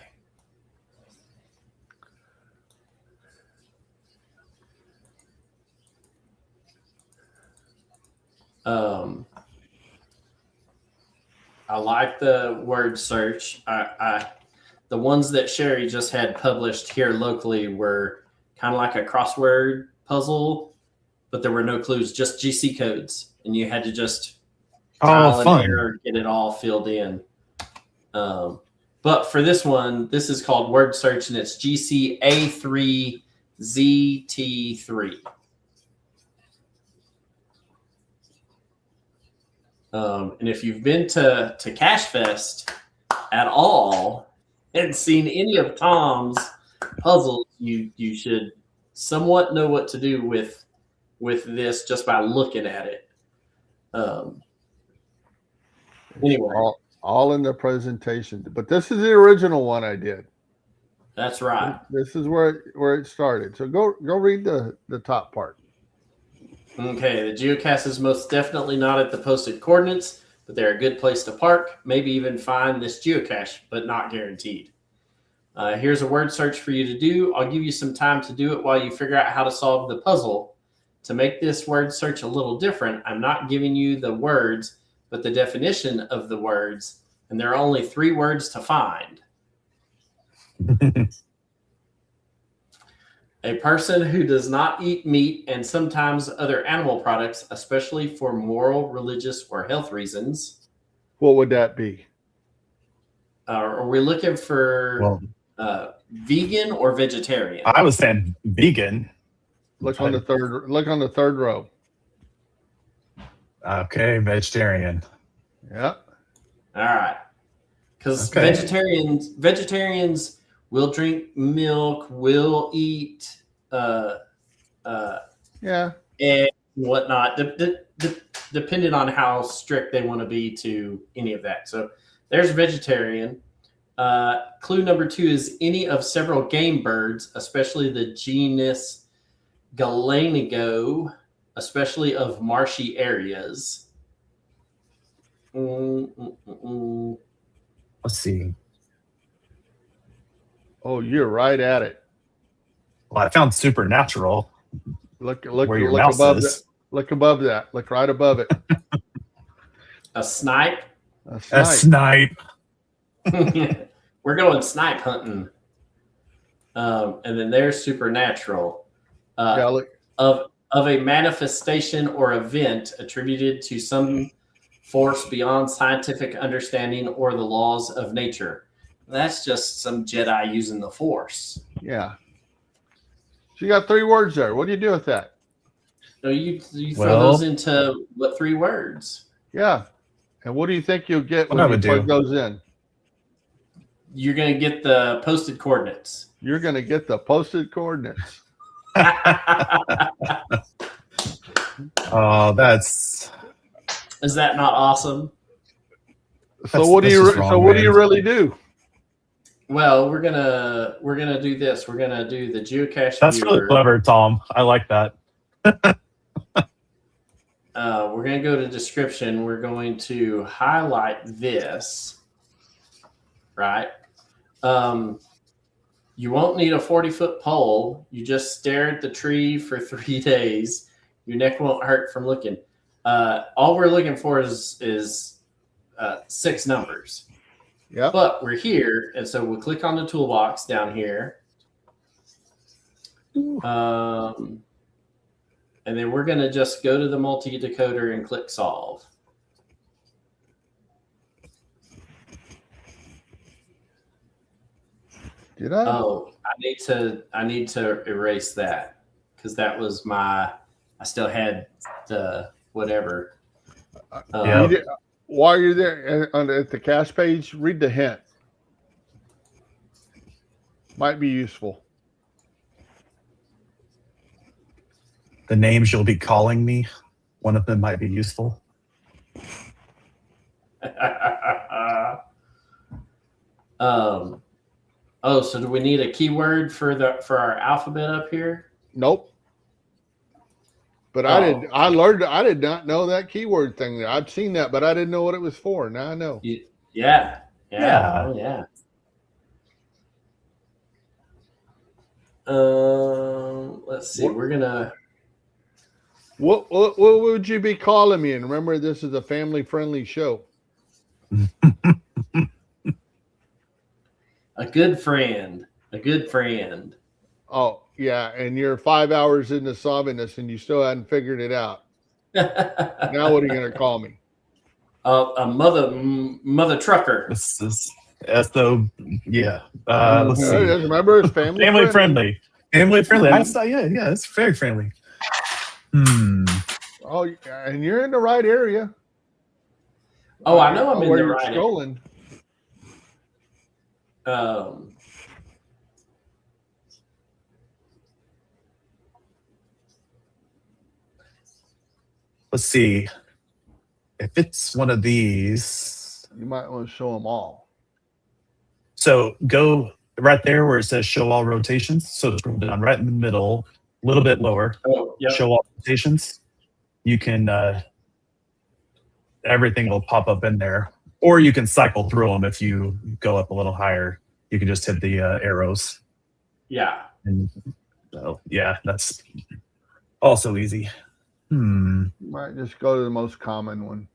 I like the word search. The ones that Sherry just had published here locally were kind of like a crossword puzzle, but there were no clues, just GC codes, and you had to just trial and error, get it all filled in. But for this one, this is called word search, and it's GCA3ZT3. And if you've been to Cache Fest at all and seen any of Tom's puzzles, you should somewhat know what to do with this just by looking at it. Anyway, all in the presentation, but this is the original one I did. That's right. This is where it started. So go read the top part. Okay, the geocache is most definitely not at the posted coordinates, but they're a good place to park, maybe even find this geocache, but not guaranteed. Here's a word search for you to do. I'll give you some time to do it while you figure out how to solve the puzzle. To make this word search a little different, I'm not giving you the words, but the definition of the words, and there are only 3 words to find. A person who does not eat meat and sometimes other animal products, especially for moral, religious, or health reasons. What would that be? Are we looking for vegan or vegetarian? I was saying vegan. Look on the third row. Okay, vegetarian. Yeah. All right. Because Okay. vegetarians will drink milk, will eat Yeah. and whatnot, depending on how strict they want to be to any of that. So there's vegetarian. Clue number 2 is any of several game birds, especially the genus Galenigo, especially of marshy areas. Let's see. Oh, you're right at it. Well, I found supernatural. Look Where your look mouse above is. that. Look above that. Look right above it. A snipe. A A snipe. snipe. We're going snipe hunting. And then there's supernatural. Yeah, look. Of a manifestation or event attributed to some force beyond scientific understanding or the laws of nature. That's just some Jedi using the force. Yeah. So you got 3 words there. What do you do with that? So you throw Well- those into what 3 words? Yeah. And what do you think you'll get What I when you would plug do. those in? You're going to get the posted coordinates. You're going to get the posted coordinates. Oh, that's Is that not awesome? So what do that's you just wrong, so what do man. you really do? Well, we're gonna do this. We're gonna do the geocache that's viewer. really clever, Tom. I like that. We're gonna go to description. We're going to highlight this, right? You won't need a 40-foot pole. You just stare at the tree for 3 days. Your neck won't hurt from looking. All we're looking for is 6 numbers. Yeah. But we're here, and so we'll click on the toolbox down here. And then we're going to just go to the multi-decoder and click solve. Did I? Oh, I need to erase that because that was I still had the whatever. Yeah. You did- while you're there at the cache page, read the hint. Might be useful. The names you'll be calling me, one of them might be useful. Oh, so do we need a keyword for our alphabet up here? Nope. But I did not know that keyword thing there. I've seen that, but I didn't know what it was for. Now I know. Yeah. Yeah. Oh, yeah. Let's see. What- We're gonna. What would you be calling me? And remember, this is a family friendly show. A good friend. A good friend. Oh yeah, and you're 5 hours into solving this, and you still hadn't figured it out. Now what are you going to call me? A mother trucker. This is so yeah. Let's see. Remember, it's family Friendly. Family friendly. Yeah, it's very friendly. Oh, and you're in the right area. Oh, I know I'm in where the you're right. scrolling. Let's see. If it's one of these, You might want to show them all. so go right there where it says show all rotations. So scroll down right in the middle, a little bit lower. Oh, yeah. Show all rotations. You can everything will pop up in there, or you can cycle through them. If you go up a little higher, you can just hit the arrows. Yeah. And so yeah, that's also easy. You might just go to the most common one.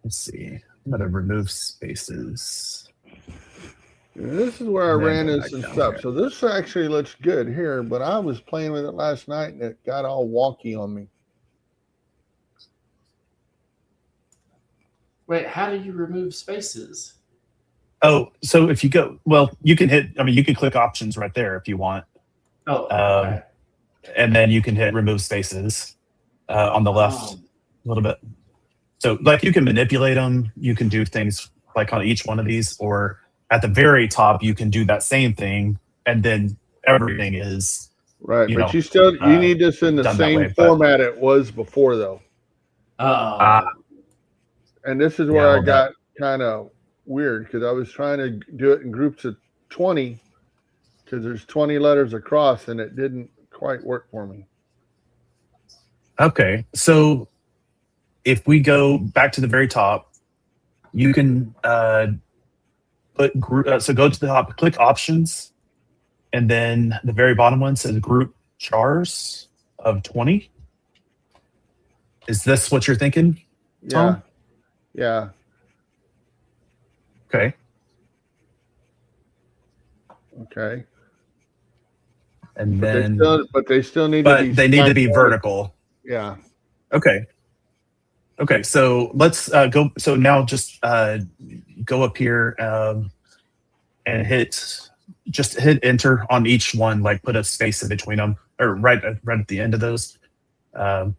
Let's see. I'm gonna remove spaces. This is where I And then ran go into back some down stuff. here. So this actually looks good here, but I was playing with it last night and it got all wonky on me. Wait, how do you remove spaces? Oh, so if you go, well, you can hit. I mean, you can click options right there if you want, Oh, okay. and then you can hit remove spaces on the left a little bit. So, like, you can manipulate them. You can do things like on each one of these, or at the very top, you can do that same thing, and then everything is Right, you but know, you need this in the done that same way. But format it was before, though. And this is Yeah, a where I little bit. got kind of weird because I was trying to do it in groups of 20 because there's 20 letters across, and it didn't quite work for me. Okay, so if we go back to the very top, you can put group. So go to the top, click options, and then the very bottom one says group chars of 20. Is this what you're thinking, Tom? Yeah. Okay. Okay. And But then, they still need to be. they need to be vertical. Yeah. Okay. Okay. So let's go. So now just go up here and just hit enter on each one. Like put a space in between them, or right at the end of those. So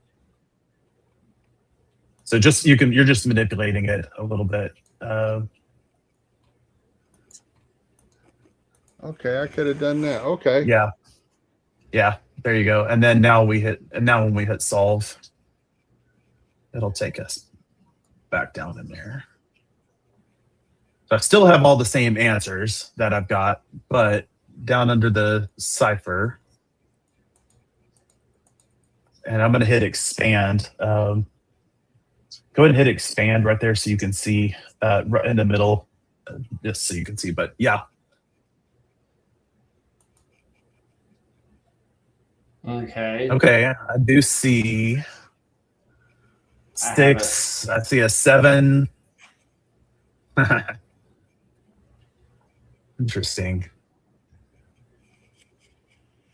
you're just manipulating it a little bit. Okay, I could have done that. Okay. Yeah. There you go. And then now when we hit solve, it'll take us back down in there. So I still have all the same answers that I've got, but down under the cipher, and I'm going to hit expand. Go ahead and hit expand right there so you can see right in the middle, just so you can see. But yeah. Okay, I do see 6. I see a 7. Interesting.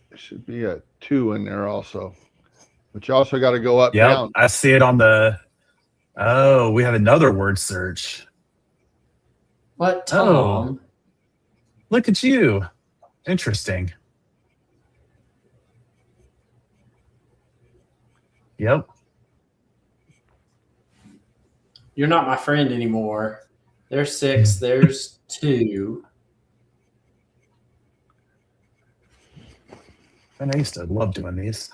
There should be a 2 in there also. But you also got to go up down. I see it on the. Oh, we have another word search. What, Tom? Oh, look at you. Interesting. Yep. You're not my friend anymore. There's 6. There's 2. And I used to love doing these.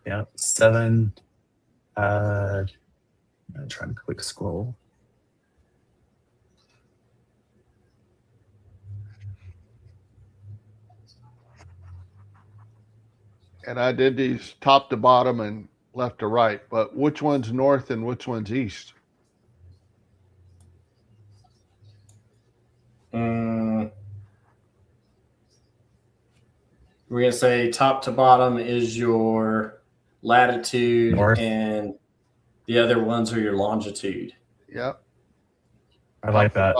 Yeah, 7. I'm trying to quick scroll. And I did these top to bottom and left to right, but which one's north and which one's east? We're going to say top to bottom is your latitude, North. and the other ones are your longitude. Yep. I like that.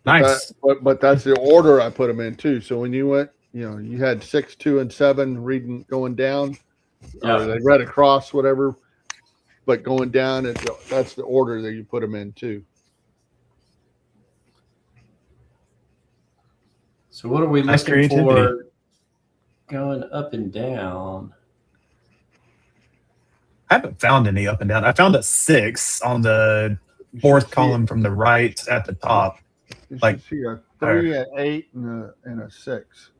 Nice. But that's the order I put them in too. So when you went, you had 6, 2, and 7 reading going down, or they read across, whatever. But going down, that's the order that you put them in too. So what are we looking for going up and down? I haven't found any up and down. I found a 6 on the 4th column from the right at the top. You see a 3, an 8, and a 6.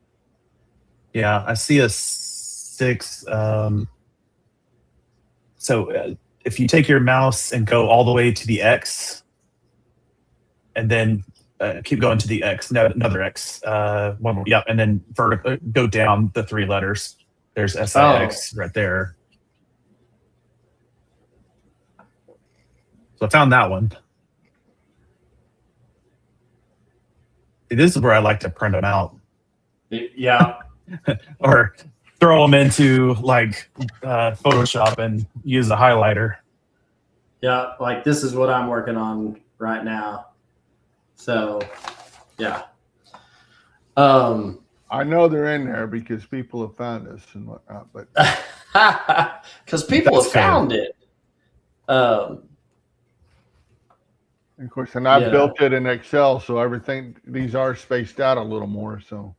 Yeah, I see a 6. So if you take your mouse and go all the way to the X, and then keep going to the X, another X, one more, and then go down the 3 letters. There's SIX right there. So I found that one. This is where I like to print them out. Yeah. Or throw them into like Photoshop and use a highlighter. Yeah, like this is what I'm working on right now. So, yeah. I know they're in there because people have found us and whatnot, but because people have found it. Of course, and I Yeah. built it in Excel, so everything these are spaced out a little more. So,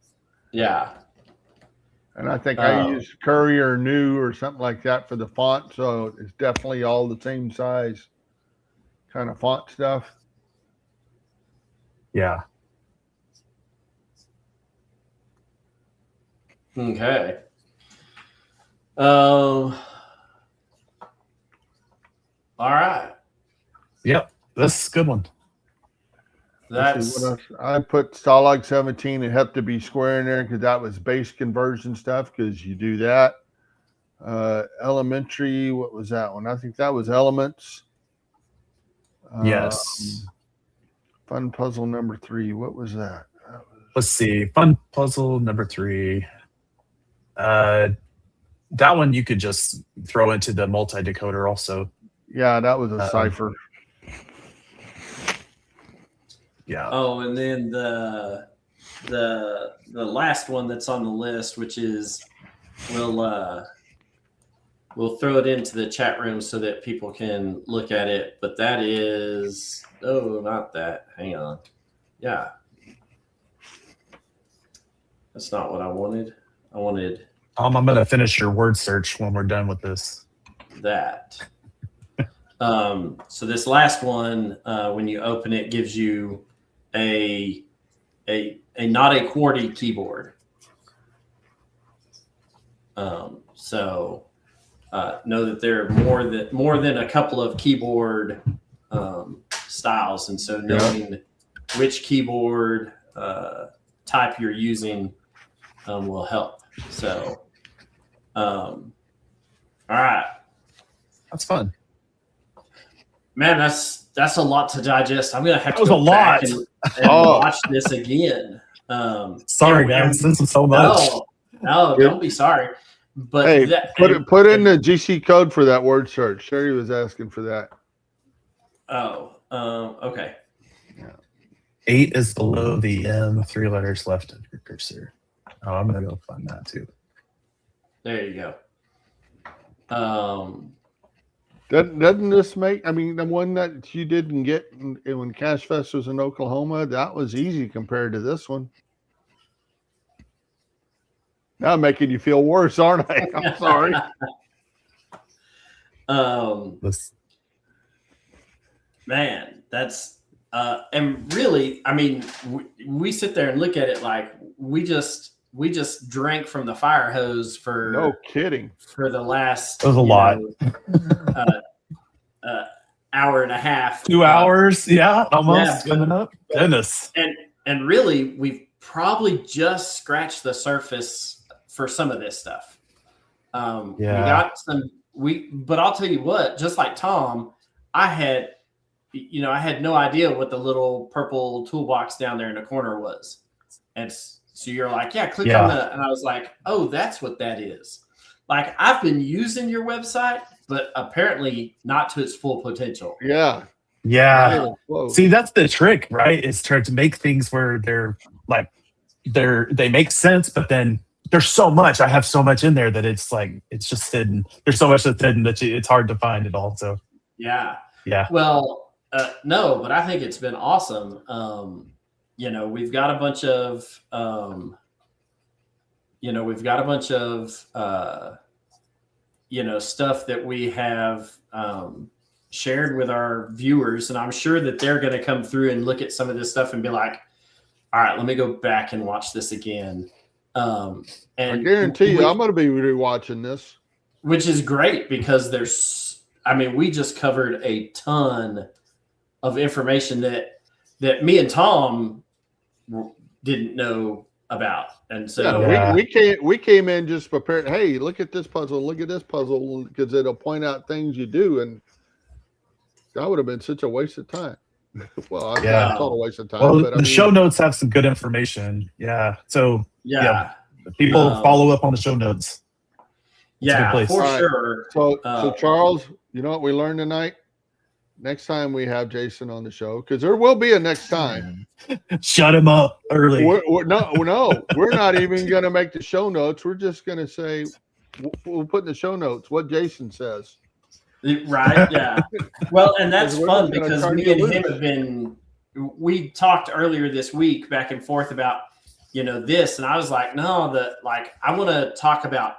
Yeah. and I think I used Courier New or something like that for the font, so it's definitely all the same size kind of font stuff. Yeah. Okay. All right. Yep. That's a good one. Let's see, what else? I put Stalag 17. It had to be square in there because that was base conversion stuff. Because you do that. Elementary. What was that one? I think that was Elements. Yes. Fun puzzle number 3. What was that? Let's see. Fun puzzle number 3. That one you could just throw into the multi-decoder also. Yeah, that was a cipher. Yeah. Oh, and then the last one that's on the list, which is we'll throw it into the chat room so that people can look at it. But that is not that. Hang on. Yeah. That's not what I wanted. I wanted I'm gonna finish your word search when we're done with this. that. So this last one, when you open it, gives you a not a QWERTY keyboard. So know that there are more than a couple of keyboard styles, and so knowing which keyboard type you're using will help. So, all right, That's fun. man. That's a lot to digest. I'm gonna have to That was go a back lot. and watch this again. Sorry, guys. This is so much. No, don't be sorry. But Hey, put in the GC code for that word search. Sherry was asking for that. Okay. 8 is below the M, 3 letters left of your cursor. Oh, I'm gonna go find that too. There you go. Doesn't this make? I mean, the one that you didn't get when CacheFest was in Oklahoma, that was easy compared to this one. Now I'm making you feel worse, aren't I? I'm sorry. Man, that's and really, I mean, we sit there and look at it like we just drank from the fire hose for no kidding for the last That was a lot. Hour and a half, 2 hours, almost yeah, coming up. Goodness. And really, we've probably just scratched the surface for some of this stuff. We got some. But I'll tell you what. Just like Tom, I had no idea what the little purple toolbox down there in the corner was, and so you're like, click on that, and I was like, oh, that's what that is. Like, I've been using your website, but apparently not to its full potential. Yeah. See, that's the trick, right? Is trying to make things where they make sense, but then there's so much. I have so much in there that it's like it's just hidden. There's so much that's hidden that it's hard to find it all. So yeah. Well, no, but I think it's been awesome. We've got a bunch of stuff that we have shared with our viewers, and I'm sure that they're going to come through and look at some of this stuff and be like, all right, let me go back and watch this again. And I guarantee you I'm going to be rewatching this, which is great because we just covered a ton of information that me and Tom didn't know about. And so we came in just prepared. Hey, look at this puzzle, because it'll point out things you do, and that would have been such a waste of time. Well, I thought a waste of time. Well, but the show notes have some good information. So people follow up on the show notes. It's a good place. For sure. So Charles, you know what we learned tonight? Next time we have Jason on the show, because there will be a next time. Shut him up early. No, we're not even going to make the show notes. We're just going to say we'll put in the show notes what Jason says. Right? Yeah. Well, and that's We're fun just gonna because charge me you and loose. him have been. We talked earlier this week back and forth about this, and I was like, no, I want to talk about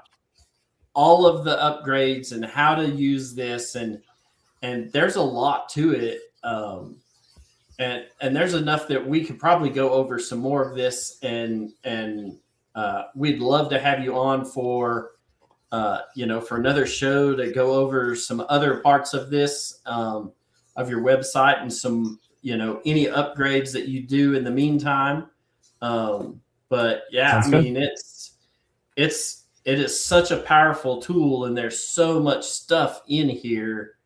all of the upgrades and how to use this, and there's a lot to it. And there's enough that we could probably go over some more of this, and we'd love to have you on for for another show to go over some other parts of this, of your website, and some any upgrades that you do in the meantime. But yeah, Sounds I good. mean it is such a powerful tool, and there's so much stuff in here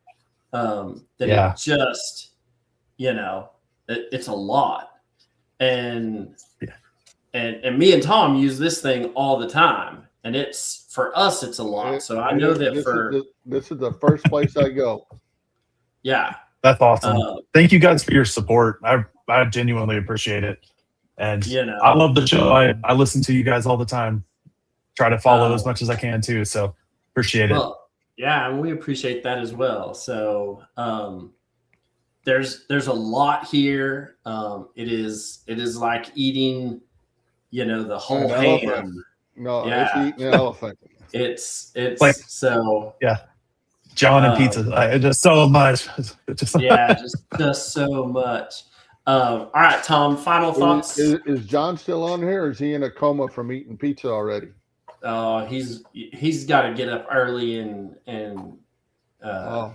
that Yeah. it just it's a lot. And and me and Tom use this thing all the time, and it's for us it's a lot. So I know that this is the first place I go. Yeah, That's awesome. Thank you guys for your support. I genuinely appreciate it. And I love the show. I listen to you guys all the time. Try to follow as much as I can too. So appreciate it. Yeah, and we appreciate that as well. So there's a lot here. It is like eating, the whole ham. No, yeah. It's eating an elephant. It's like, so John and pizza. Just so much. just so much. All right, Tom. Final thoughts. Is John still on here, or is he in a coma from eating pizza already? He's got to get up early and I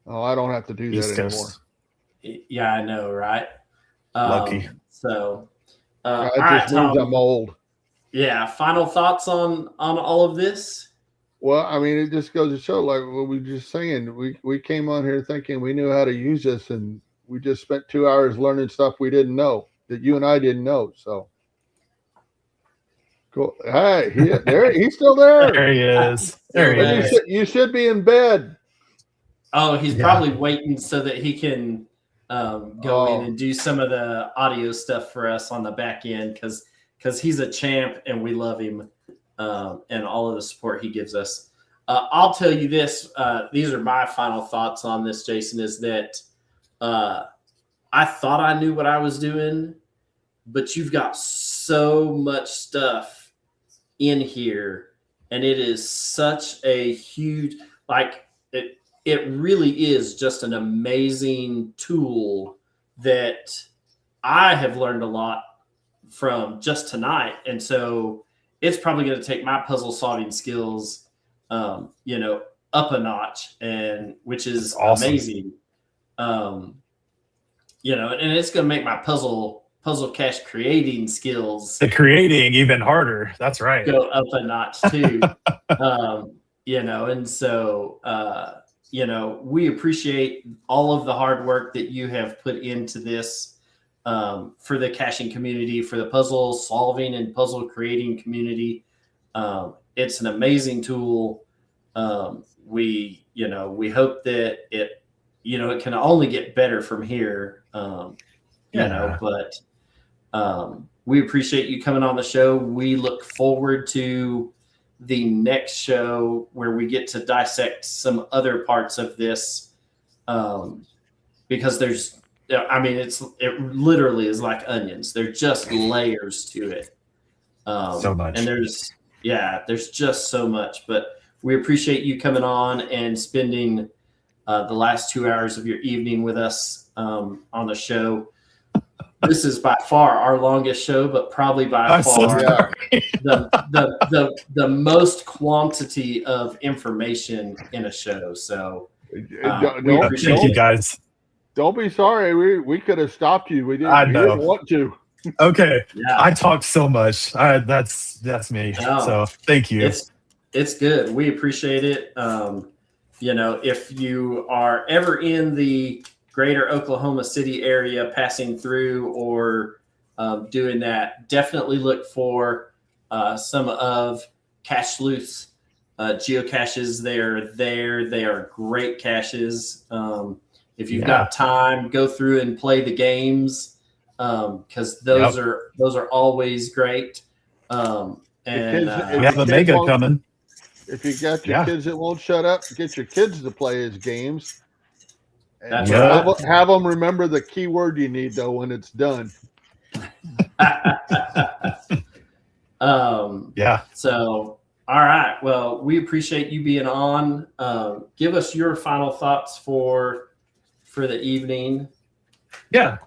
don't have to do that anymore. Yeah, I know, right? Lucky. So it just means I'm old. Yeah. Final thoughts on all of this? Well, I mean, it just goes to show, like what we were just saying, we came on here thinking we knew how to use this, and we just spent 2 hours learning stuff we didn't know, that you and I didn't know. So cool. Hey, he's still there. There he is. There he is. You should be in bed. Oh, he's probably waiting so that he can go in and do some of the audio stuff for us on the back end, because he's a champ and we love him, and all of the support he gives us. I'll tell you this. These are my final thoughts on this, Jason, is that I thought I knew what I was doing, but you've got so much stuff in here, and it is such a huge, it really is just an amazing tool that I have learned a lot from just tonight. And so it's probably going to take my puzzle solving skills, up a notch, and which is awesome. Amazing. And it's going to make my puzzle cache creating skills. The creating even harder. That's right. Go up a notch too. And so, we appreciate all of the hard work that you have put into this, for the caching community, for the puzzle solving and puzzle creating community. It's an amazing tool. We hope that it can only get better from here. But we appreciate you coming on the show. We look forward to the next show where we get to dissect some other parts of this, because it literally is like onions. They're just layers to it. So much. And there's just so much. But we appreciate you coming on and spending the last 2 hours of your evening with us on the show. This is by far our longest show, but probably by far the most quantity of information in a show. So thank you guys. Don't be sorry. We could have stopped you. We didn't want to. Okay. Yeah. I talk so much. That's me. So thank you. It's good. We appreciate it. If you are ever in the greater Oklahoma City area passing through or doing that, definitely look for some of CacheSleuth's geocaches. They're there. They are great caches. If you've got time, go through and play the games, because those are always great. And we have a mega coming. If you got your Yeah. kids that won't shut up, get your kids to play his games. And That's have them remember the key word you need though when it's done. Yeah. So, all right. Well, we appreciate you being on. Give us your final thoughts for the evening. Yeah.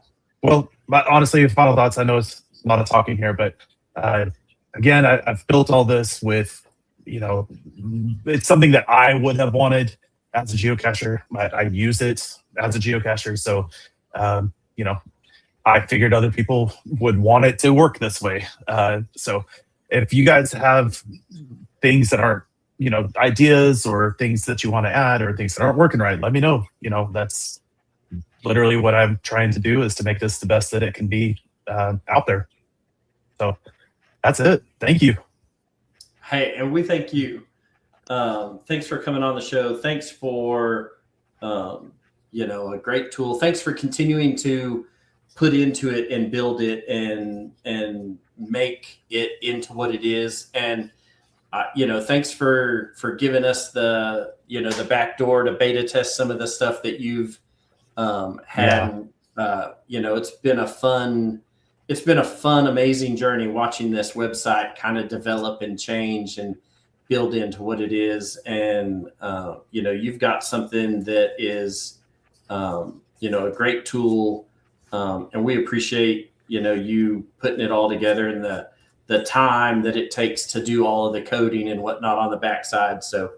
Well, but honestly, final thoughts. I know it's a lot of talking here, but again, I've built all this with, it's something that I would have wanted as a geocacher. I use it as a geocacher. So, I figured other people would want it to work this way. So if you guys have things that aren't, ideas or things that you want to add or things that aren't working right, let me know. That's literally what I'm trying to do, is to make this the best that it can be out there. So that's it. Thank you. Hey, and we thank you. Thanks for coming on the show. Thanks for, a great tool. Thanks for continuing to put into it and build it and make it into what it is. And, thanks for giving us the back door to beta test some of the stuff that you've had. It's been a fun, amazing journey watching this website kind of develop and change and build into what it is. And, you've got something that is, a great tool. And we appreciate, you putting it all together and the time that it takes to do all of the coding and whatnot on the backside. So,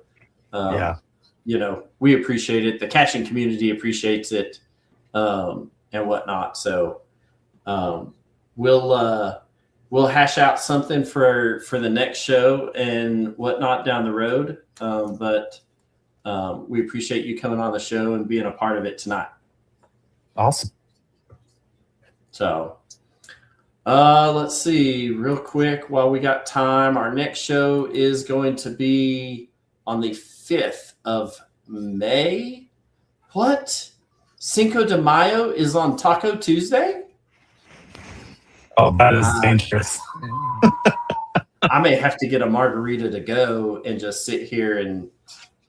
we appreciate it. The caching community appreciates it, and whatnot. So, we'll hash out something for the next show and whatnot down the road. But we appreciate you coming on the show and being a part of it tonight. Awesome. So, let's see real quick while we got time. Our next show is going to be on the 5th of May. What? Cinco de Mayo is on Taco Tuesday? Oh, that is dangerous. I may have to get a margarita to go and just sit here and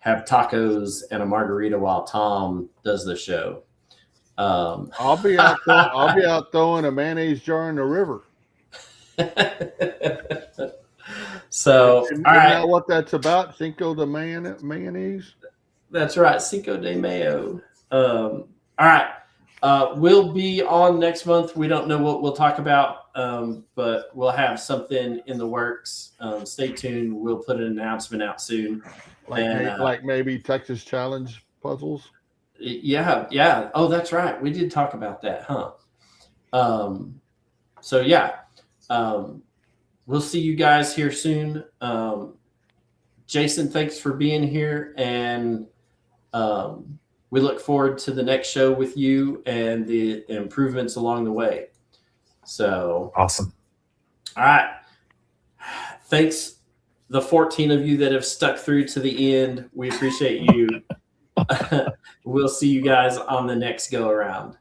have tacos and a margarita while Tom does the show. I'll be out throwing a mayonnaise jar in the river. So, Isn't all right. that what that's about? Cinco de mayonnaise? That's right. Cinco de Mayo. All right. We'll be on next month. We don't know what we'll talk about, but we'll have something in the works. Stay tuned. We'll put an announcement out soon. Like maybe Texas Challenge puzzles? Yeah. Oh, that's right. We did talk about that, huh? We'll see you guys here soon. Jason, thanks for being here, and we look forward to the next show with you and the improvements along the way. So awesome. All right. Thanks, the 14 of you that have stuck through to the end. We appreciate you. We'll see you guys on the next go around.